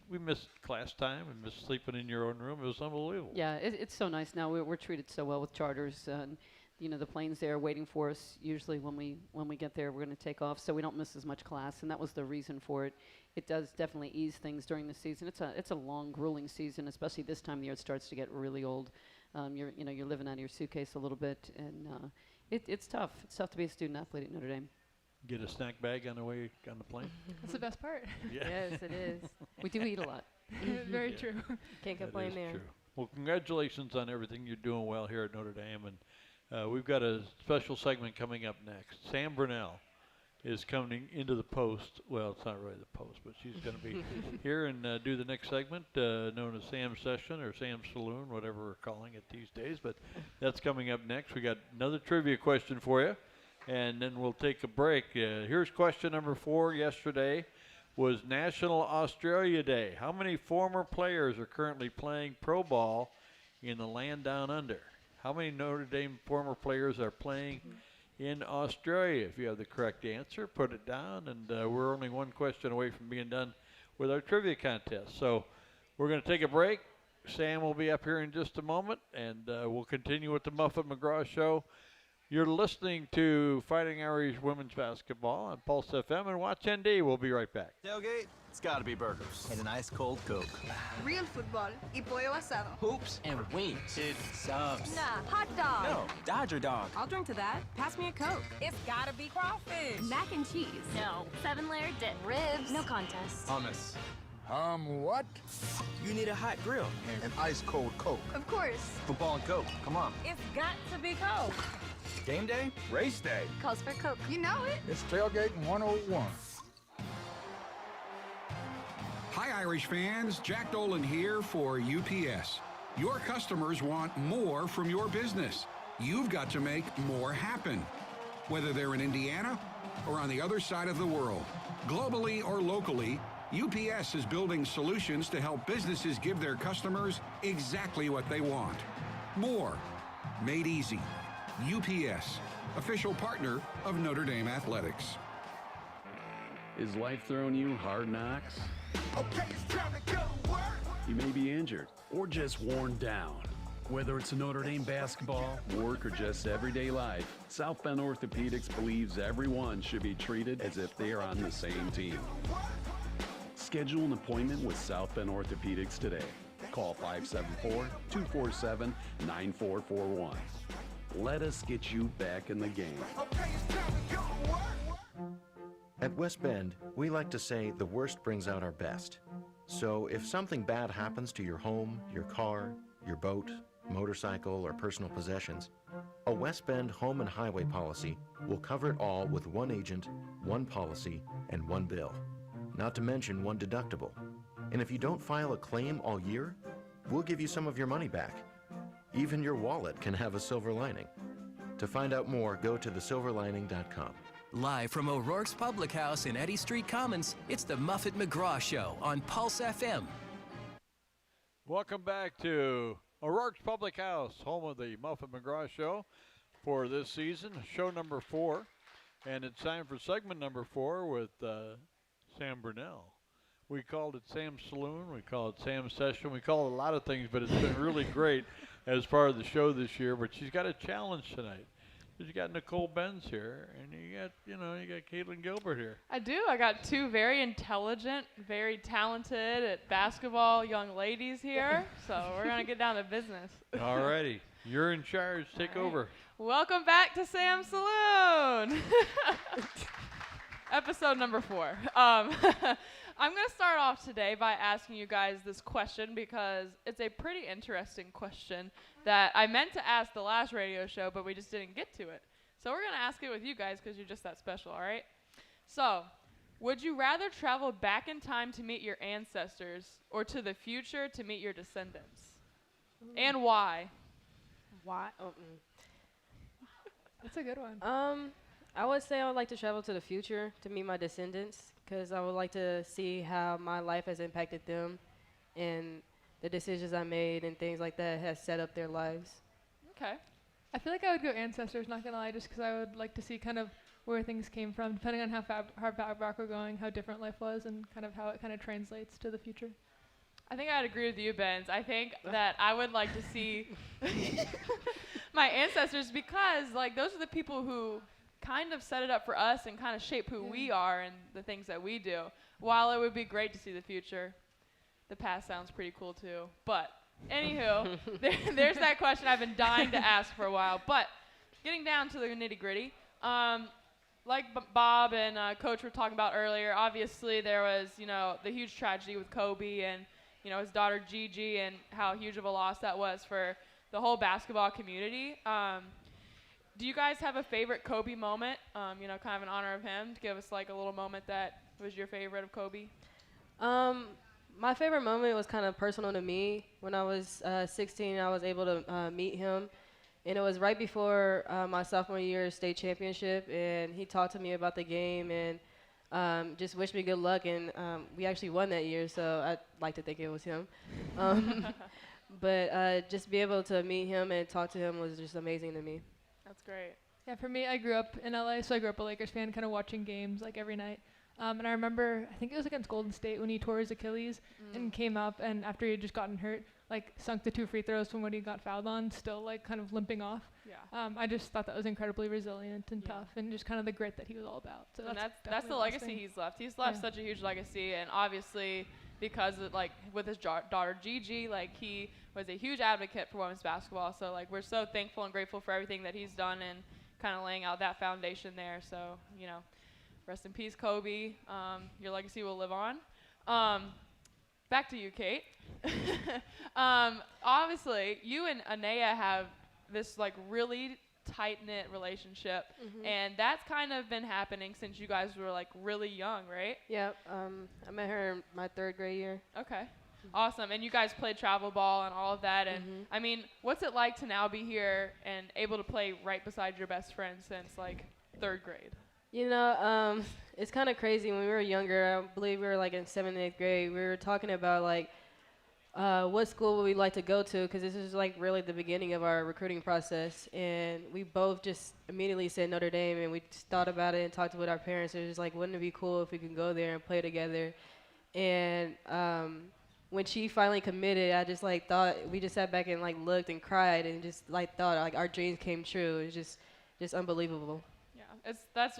We missed class time and missed sleeping in your own room. It was unbelievable. Yeah, it's so nice now. We're treated so well with charters, and you know the plane's there waiting for us. Usually when we get there, we're going to take off, so we don't miss as much class, and that was the reason for it. It does definitely ease things during the season. It's a long, grueling season, especially this time of year. It starts to get really old. You're living out of your suitcase a little bit, and it's tough. It's tough to be a student athlete at Notre Dame. Get a snack bag on the way on the plane. That's the best part. Yeah. Yes, it is. We do eat a lot. Very Yeah. true. Can't That complain is there. true. Well, congratulations on everything. You're doing well here at Notre Dame, and we've got a special segment coming up next. Sam Burnell is coming into the post. Well, it's not really the post, but she's going to be here and do the next segment known as Sam's Session or Sam's Saloon, whatever we're calling it these days. But that's coming up next. We got another trivia question for you, and then we'll take a break. Here's question number 4. Yesterday was National Australia Day. How many former players are currently playing pro ball in the land down under? How many Notre Dame former players are playing in Australia? If you have the correct answer, put it down, and we're only one question away from being done with our trivia contest. So we're going to take a break. Sam will be up here in just a moment, and we'll continue with the Muffet McGraw Show You're listening to Fighting Irish Women's Basketball on Pulse FM and Watch ND. We'll be right back. Tailgate, it's gotta be burgers and an ice cold Coke. Real football y pollo asado. Hoops and wings. Dude, subs. Nah, hot dog. No, Dodger dog. I'll drink to that. Pass me a Coke. It's gotta be crawfish. Mac and cheese. No. 7-layer dip. Ribs. No contest. Hummus. What? You need a hot grill. And an ice cold Coke. Of course. Football and Coke, come on. It's got to be Coke. Game day? Race day. Calls for Coke. You know it. It's Tailgating 101. Hi, Irish fans. Jack Dolan here for UPS. Your customers want more from your business. You've got to make more happen. Whether they're in Indiana or on the other side of the world, globally or locally, UPS is building solutions to help businesses give their customers exactly what they want. More. Made easy. UPS, official partner of Notre Dame Athletics. Is life throwing you hard knocks? Okay, it's time to go to work. You may be injured or just worn down. Whether it's Notre Dame basketball, work, or just everyday life, South Bend Orthopedics believes everyone should be treated as if they are on the same team. Schedule an appointment with South Bend Orthopedics today. Call 574-247-9441. Let us get you back in the game. Okay, it's time to go to work. At West Bend, we like to say the worst brings out our best. So if something bad happens to your home, your car, your boat, motorcycle, or personal possessions, a West Bend home and highway policy will cover it all with one agent, one policy, and one bill. Not to mention one deductible. And if you don't file a claim all year, we'll give you some of your money back. Even your wallet can have a silver lining. To find out more, go to thesilverlining.com. Live from O'Rourke's Public House in Eddy Street Commons, it's the Muffet McGraw Show on Pulse FM. Welcome back to O'Rourke's Public House, home of the Muffet McGraw Show for this season, show number 4. And it's time for segment number 4 with Sam Burnell. We called it Sam's Saloon, we call it Sam's Session, we call it a lot of things, but it's been really great as part of the show this year. But she's got a challenge tonight. You got Nicole Benz here, and you got Caitlyn Gilbert here. I do. I got two very intelligent, very talented at basketball young ladies here. So we're going to get down to business. All righty. You're in charge. Take over. Welcome back to Sam's Saloon. Episode number 4. I'm going to start off today by asking you guys this question because it's a pretty interesting question that I meant to ask the last radio show, but we just didn't get to it. So we're going to ask it with you guys because you're just that special, all right? So, would you rather travel back in time to meet your ancestors or to the future to meet your descendants? And why? Why? That's a good one. I would say I would like to travel to the future to meet my descendants because I would like to see how my life has impacted them and the decisions I made and things like that has set up their lives. Okay. I feel like I would go ancestors, not gonna lie, just because I would like to see kind of where things came from, depending on how far back we're going, how different life was, and kind of how it kind of translates to the future. I think I'd agree with you, Benz. I think that I would like to see my ancestors because, like, those are the people who kind of set it up for us and kind of shape who we are and the things that we do. While it would be great to see the future, the past sounds pretty cool too. But anywho, there's that question I've been dying to ask for a while. But getting down to the nitty gritty, like Bob and Coach were talking about earlier, obviously there was, the huge tragedy with Kobe and, his daughter Gigi and how huge of a loss that was for the whole basketball community. Do you guys have a favorite Kobe moment, kind of in honor of him, to give us like a little moment that was your favorite of Kobe? My favorite moment was kind of personal to me. When I was 16, I was able to meet him. And it was right before my sophomore year state championship. And he talked to me about the game and just wished me good luck. And we actually won that year, so I'd like to think it was him. But just be able to meet him and talk to him was just amazing to me. That's great. Yeah, for me, I grew up in LA, so I grew up a Lakers fan, kind of watching games like every night. And I remember, I think it was against Golden State when he tore his Achilles and came up, and after he had just gotten hurt, like sunk the 2 free throws from what he got fouled on, still like kind of limping off. Yeah. Yeah. I just thought that was incredibly resilient and tough, and just kind of the grit that he was all about. So And that's the definitely legacy lasting. he's left. He's left such a huge legacy, and obviously because of, like, with his daughter Gigi, like, he was a huge advocate for women's basketball. So, like, we're so thankful and grateful for everything that he's done and kind of laying out that foundation there. So, you know, rest in peace, Kobe. Your legacy will live on. Back to you, Kate. Obviously, you and Anaya have this, like, really tight-knit relationship, and that's kind of been happening since you guys were, like, really young, right? Yep. I met her in my 3rd grade year. Okay. Awesome. And you guys played travel ball and all of that. And, I mean, what's it like to now be here and able to play right beside your best friend since, like, 3rd grade? You know, it's kind of crazy. When we were younger, I believe we were, like, in 7th and 8th grade, we were talking about, like, what school would we like to go to, because this is, like, really the beginning of our recruiting process. And we both just immediately said Notre Dame, and we just thought about it and talked with our parents. It was just like, wouldn't it be cool if we could go there and play together? And when she finally committed, I just, like, thought, we just sat back and, like, looked and cried and just, like, thought, like, our dreams came true. It was just unbelievable. Yeah,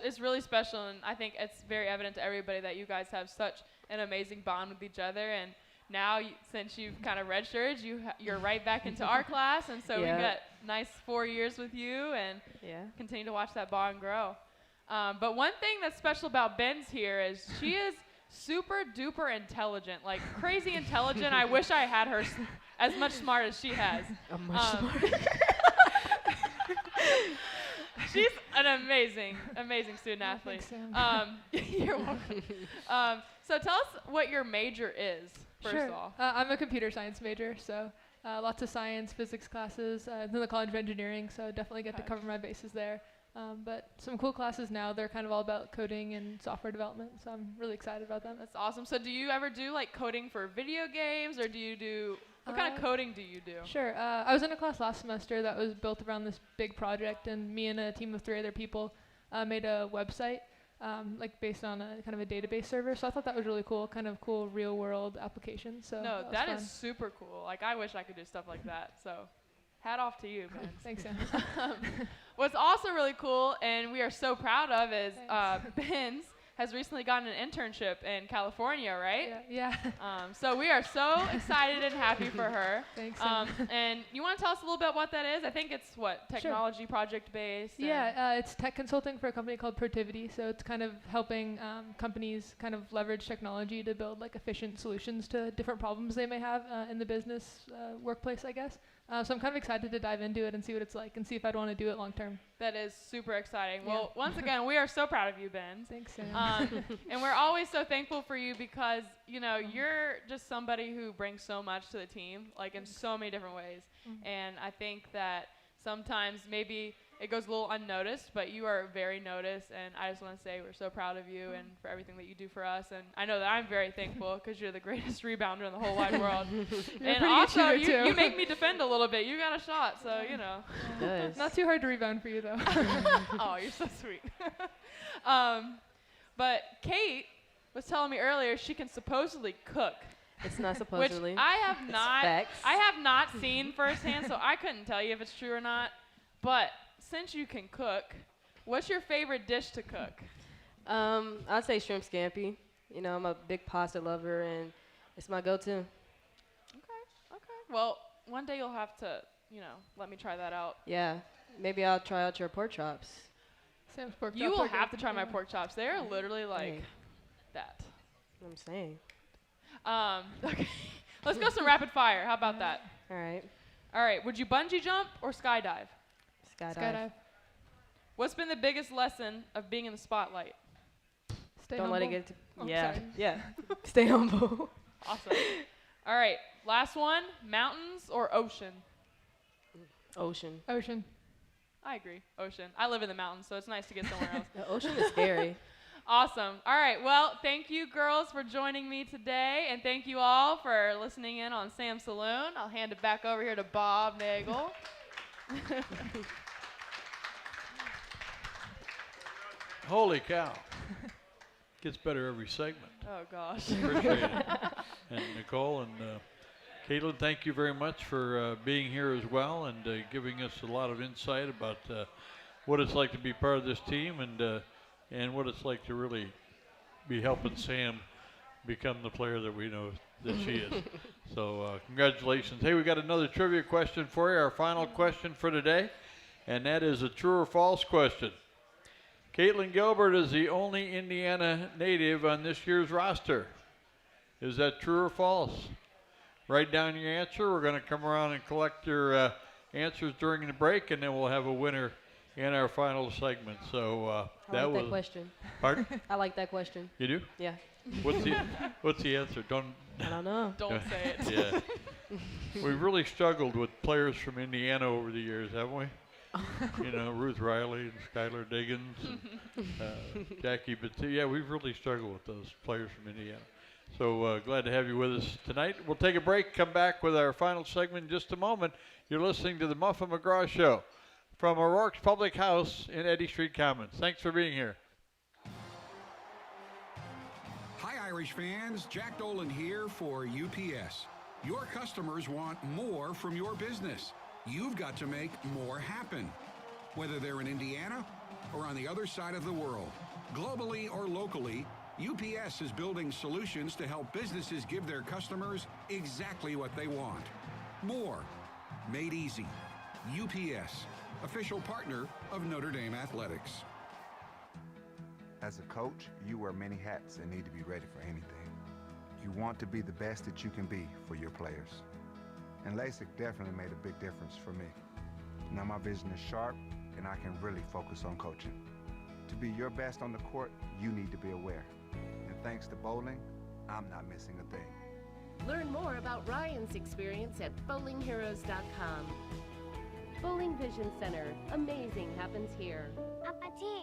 it's really special, and I think it's very evident to everybody that you guys have such an amazing bond with each other. And now, since you've kind of redshirted, you're right back into our class, and so we've got nice 4 years with you, and continue to watch that bond grow. But one thing that's special about Ben's here is she is super duper intelligent, like crazy intelligent. I wish I had her as much smart as she has. She's an amazing student athlete. You're welcome. So tell us what your major is, first of all. I'm a computer science major, so lots of science, physics classes, in the College of Engineering, so definitely get to cover my bases there. But some cool classes now, they're kind of all about coding and software development, so I'm really excited about them. That's awesome. So do you ever do, like, coding for video games, or do you do, what kind of coding do you do? Sure. I was in a class last semester that was built around this big project, and me and a team of 3 other people made a website, like, based on a kind of a database server. So I thought that was really cool, kind of cool real-world application. So no, that is super cool. Like, I wish I could do stuff like that. So hat off to you, man. Thanks, Sam. What's also really cool, and we are so proud of, is Ben's has recently gotten an internship in California, right? Yeah. So we are so excited and happy for her. Thanks. And you want to tell us a little bit what that is? I think it's technology project based. Yeah, it's tech consulting for a company called Protivity. So it's kind of helping companies kind of leverage technology to build, like, efficient solutions to different problems they may have in the business workplace, I guess. So I'm kind of excited to dive into it and see what it's like and see if I'd want to do it long term. That is super exciting. Yeah. Well, once again, we are so proud of you, Ben. Thanks, Sam. And we're always so thankful for you because, you know, you're just somebody who brings so much to the team, like, in so many different ways. And I think that sometimes maybe it goes a little unnoticed, but you are very noticed, and I just want to say we're so proud of you and for everything that you do for us. And I know that I'm very thankful because you're the greatest rebounder in the whole wide world. And also, you make me defend a little bit. You got a shot, so, you know. Nice. Not too hard to rebound for you, though. Oh, you're so sweet. But Kate was telling me earlier she can supposedly cook. It's not supposedly. Which I have not. Facts. I have not seen firsthand, so I couldn't tell you if it's true or not. But since you can cook, what's your favorite dish to cook? I'd say shrimp scampi. You know, I'm a big pasta lover, and it's my go-to. Okay. Well, one day you'll have to, you know, let me try that out. Yeah. Maybe I'll try out your pork chops. Sam's pork chops. You will have to try my pork chops. They're literally like that. I'm saying. Okay. Let's go some rapid fire. How about that? All right. All right. Would you bungee jump or skydive? Skydive. What's been the biggest lesson of being in the spotlight? Stay Don't humble. let it get to. Sorry. Yeah. Stay humble. Awesome. All right. Last one. Mountains or ocean? Ocean. Ocean. I agree. Ocean. I live in the mountains, so it's nice to get somewhere else. The ocean is scary. Awesome. All right. Well, thank you, girls, for joining me today, and thank you all for listening in on Sam's Saloon. I'll hand it back over here to Bob Nagel. Holy cow. Gets better every segment. Oh, gosh. Appreciate it. And Nicole and Caitlyn, thank you very much for being here as well and giving us a lot of insight about what it's like to be part of this team and what it's like to really be helping Sam become the player that we know that she is. So congratulations. Hey, we got another trivia question for you, our final question for today, and that is a true or false question. Caitlyn Gilbert is the only Indiana native on this year's roster. Is that true or false? Write down your answer. We're going to come around and collect your answers during the break, and then we'll have a winner in our final segment. So I like that question. Pardon? I like that question. You do? Yeah. What's the answer? I don't know. Don't say it. Yeah. We've really struggled with players from Indiana over the years, haven't we? You know, Ruth Riley and Skylar Diggins, and, Jackie Batiste. Yeah, we've really struggled with those players from Indiana. So glad to have you with us tonight. We'll take a break, come back with our final segment in just a moment. You're listening to the Muffet McGraw Show from O'Rourke's Public House in Eddy Street Commons. Thanks for being here. Hi, Irish fans. Jack Dolan here for UPS. Your customers want more from your business. You've got to make more happen. Whether they're in Indiana or on the other side of the world, globally or locally, UPS is building solutions to help businesses give their customers exactly what they want. More. Made easy. UPS, official partner of Notre Dame Athletics. As a coach, you wear many hats and need to be ready for anything. You want to be the best that you can be for your players. And LASIK definitely made a big difference for me. Now my vision is sharp and I can really focus on coaching. To be your best on the court, you need to be aware. And thanks to bowling, I'm not missing a thing. Learn more about Ryan's experience at bowlingheroes.com. Bowling Vision Center. Amazing happens here.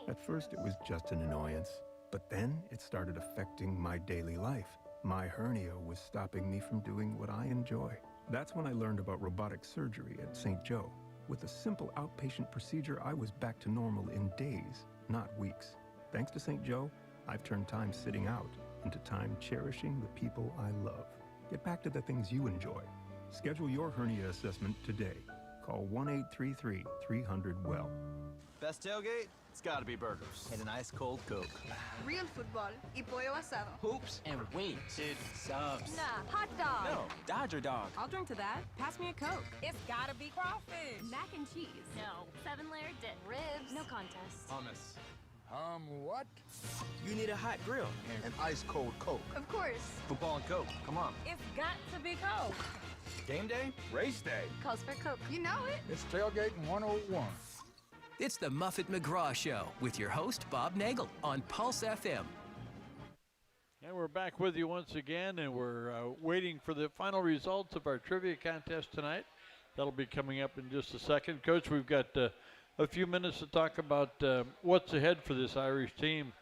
At first, it was just an annoyance, but then it started affecting my daily life. My hernia was stopping me from doing what I enjoy. That's when I learned about robotic surgery at St. Joe. With a simple outpatient procedure, I was back to normal in days, not weeks. Thanks to St. Joe, I've turned time sitting out into time cherishing the people I love. Get back to the things you enjoy. Schedule your hernia assessment today. Call 1-833-300-WELL. Best tailgate? It's gotta be burgers and an ice cold Coke. Real football y pollo asado. Hoops and wings. Dude, subs. Nah, hot dog. No, Dodger dog. I'll drink to that. Pass me a Coke. It's gotta be crawfish. Mac and cheese. No. 7-layer dip. Ribs. No contest. Hummus. What? You need a hot grill. An ice cold Coke. Of course. Football and Coke. Come on. It's got to be Coke. Game day? Race day. Calls for Coke. You know it. It's tailgating 101. It's the Muffet McGraw Show with your host, Bob Nagel, on Pulse FM. And we're back with you once again, and we're waiting for the final results of our trivia contest tonight. That'll be coming up in just a second. Coach, we've got a few minutes to talk about what's ahead for this Irish team,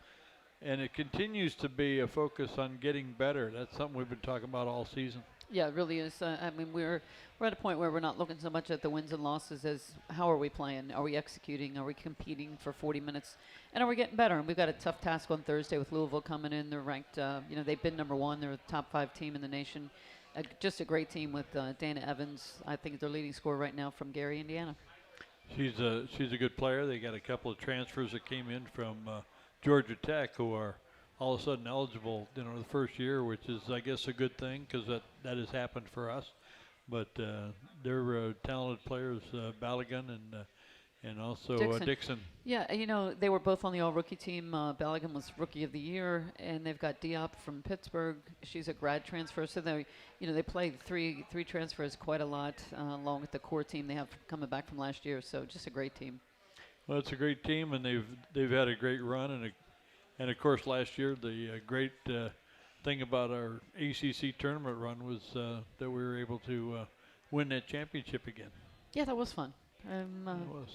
and it continues to be a focus on getting better. That's something we've been talking about all season. Yeah, it really is. I mean, we're at a point where we're not looking so much at the wins and losses as how are we playing? Are we executing? Are we competing for 40 minutes? And are we getting better? And we've got a tough task on Thursday with Louisville coming in. They're ranked, they've been number one. They're a top 5 team in the nation. Just a great team with Dana Evans. I think their leading scorer right now from Gary, Indiana. She's a good player. They got a couple of transfers that came in from Georgia Tech who are all of a sudden eligible, the first year, which is, I guess, a good thing because that has happened for us. But they're talented players, Balogun and also Dixon. Yeah, they were both on the all-rookie team. Balogun was Rookie of the Year, and they've got Diop from Pittsburgh. She's a grad transfer, so they played three transfers quite a lot, along with the core team they have coming back from last year. So just a great team. Well, it's a great team, and they've had a great run, and of course last year the great thing about our ACC tournament run was that we were able to win that championship again. Yeah, that was fun.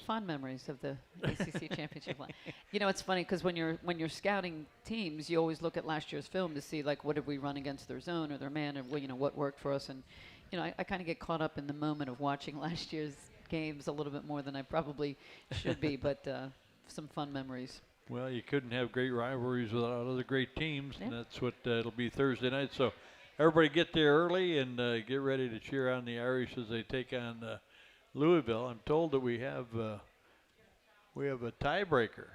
Fond memories of the ACC championship. It's funny because when you're scouting teams, you always look at last year's film to see what did we run against their zone or their man, or what worked for us. And I kind of get caught up in the moment of watching last year's games a little bit more than I probably should be, but some fun memories. Well, you couldn't have great rivalries without other great teams, and that's what it'll be Thursday night. So everybody get there early and get ready to cheer on the Irish as they take on Louisville. I'm told that we have a tiebreaker.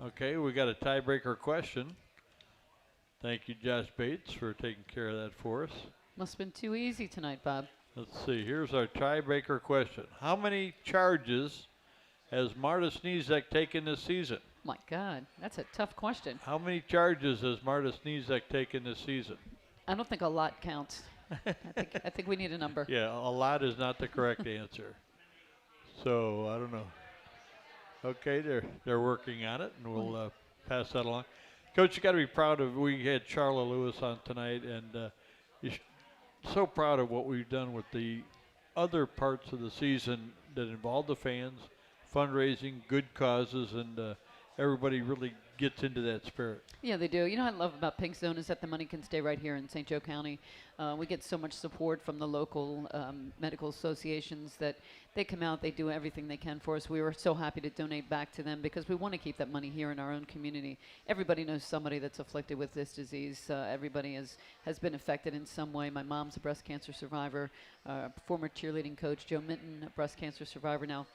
Okay, we got a tiebreaker question. Thank you, Josh Bates, for taking care of that for us. Must have been too easy tonight, Bob. Let's see. Here's our tiebreaker question. How many charges has Marta Sneezek taken this season? My God, that's a tough question. How many charges has Marta Sneezek taken this season? I don't think a lot counts. I think we need a number. Yeah, a lot is not the correct answer. So I don't know. Okay, they're working on it, and we'll pass that along. Coach, you got to be proud of. We had Charla Lewis on tonight, and so proud of what we've done with the other parts of the season that involve the fans, fundraising, good causes, and everybody really gets into that spirit. Yeah, they do. You know what I love about Pink Zone is that the money can stay right here in St. Joe County. We get so much support from the local medical associations that they come out, they do everything they can for us. We were so happy to donate back to them because we want to keep that money here in our own community. Everybody knows somebody that's afflicted with this disease. Everybody has been affected in some way. My mom's a breast cancer survivor. Former cheerleading coach Joe Minton, a breast cancer survivor now.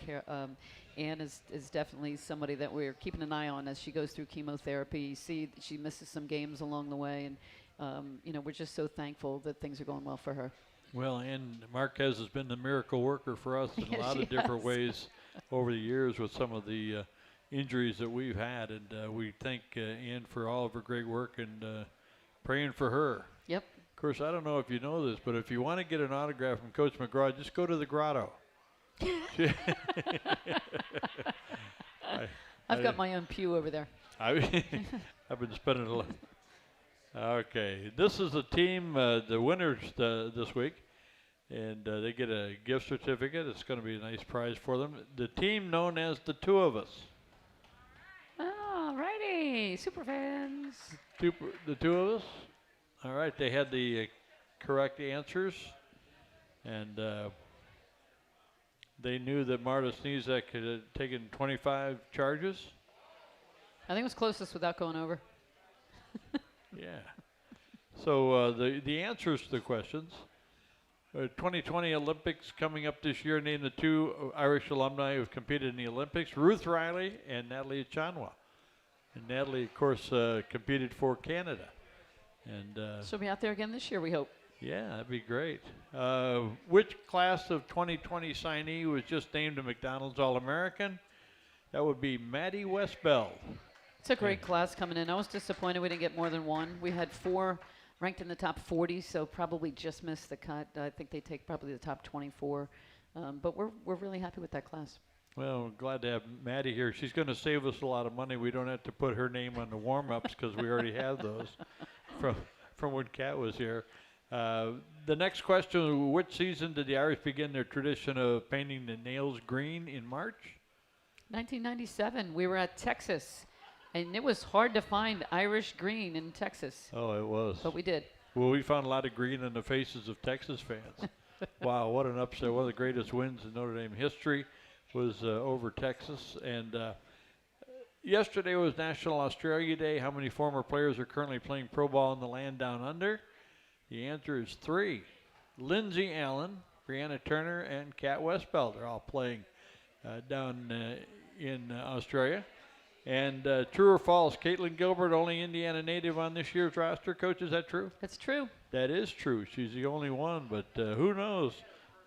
Anne is definitely somebody that we're keeping an eye on as she goes through chemotherapy. You see that she misses some games along the way, and we're just so thankful that things are going well for her. Well, and Marquez has been the miracle worker for us in Yes, a lot she of different has. ways over the years with some of the injuries that we've had, and we thank Ann for all of her great work and praying for her. Yep. Of course, I don't know if you know this, but if you want to get an autograph from Coach McGraw, just go to the grotto. I've got my own pew over there. I've been spending a lot. Okay, this is the team, the winners this week, and they get a gift certificate. It's going to be a nice prize for them. The team known as the Two of Us. All righty, super fans. The Two of Us. All right, they had the correct answers, and they knew that Marta Sneezek had taken 25 charges. I think it was closest without going over. Yeah. So the answers to the questions. 2020 Olympics coming up this year. Name the two Irish alumni who have competed in the Olympics: Ruth Riley and Natalie Chanwa. And Natalie, of course, competed for Canada. And she'll be out there again this year, we hope. yeah, that'd be great. Which class of 2020 signee was just named a McDonald's All-American? That would be Maddie Westbeld. It's a great class coming in. I was disappointed we didn't get more than one. We had 4 ranked in the top 40, so probably just missed the cut. I think they take probably the top 24. But we're really happy with that class. Well, glad to have Maddie here. She's going to save us a lot of money. We don't have to put her name on the warm-ups because we already have those from when Kat was here. The next question, which season did the Irish begin their tradition of painting the nails green in March? 1997, we were at Texas, and it was hard to find Irish green in Texas. Oh, it was. But we did. Well, we found a lot of green in the faces of Texas fans. Wow, what an upset. One of the greatest wins in Notre Dame history was over Texas. And yesterday was National Australia Day. How many former players are currently playing pro ball in the land down under? The answer is 3. Lindsay Allen, Brianna Turner, and Kat Westbeld are all playing down in Australia. And true or false, Caitlyn Gilbert, only Indiana native on this year's roster. Coach, is that true? That's true. That is true. She's the only one, but who knows?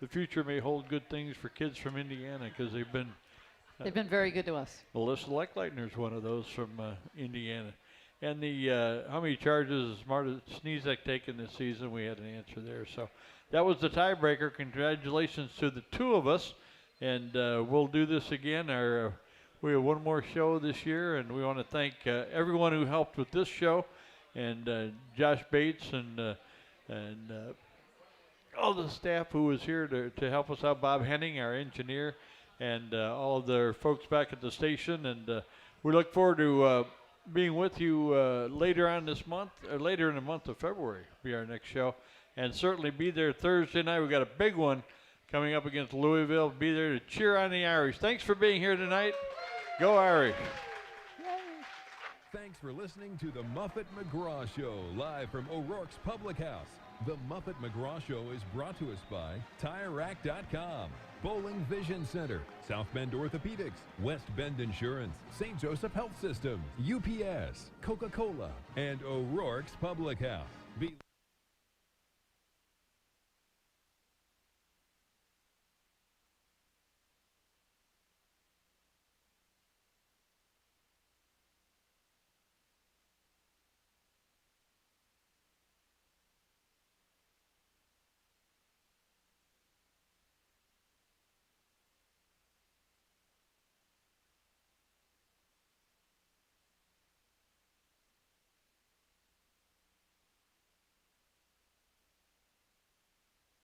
The future may hold good things for kids from Indiana because they've been very good to us. Melissa Leckleitner is one of those from Indiana. And the how many charges has Marta Sneezek taken this season? We had an answer there. So that was the tiebreaker. Congratulations to the two of us. And we'll do this again. We have one more show this year, and we want to thank everyone who helped with this show, and Josh Bates and all the staff who was here to help us out. Bob Henning, our engineer, and all of the folks back at the station. And we look forward to being with you later on this month, or later in the month of February, be our next show. And certainly be there Thursday night. We've got a big one coming up against Louisville. Be there to cheer on the Irish. Thanks for being here tonight. Go Irish. Thanks for listening to the Muffet McGraw Show, live from O'Rourke's Public House. The Muffet McGraw Show is brought to us by TireRack.com, Bowling Vision Center, South Bend Orthopedics, West Bend Insurance, St. Joseph Health System, UPS, Coca-Cola, and O'Rourke's Public House.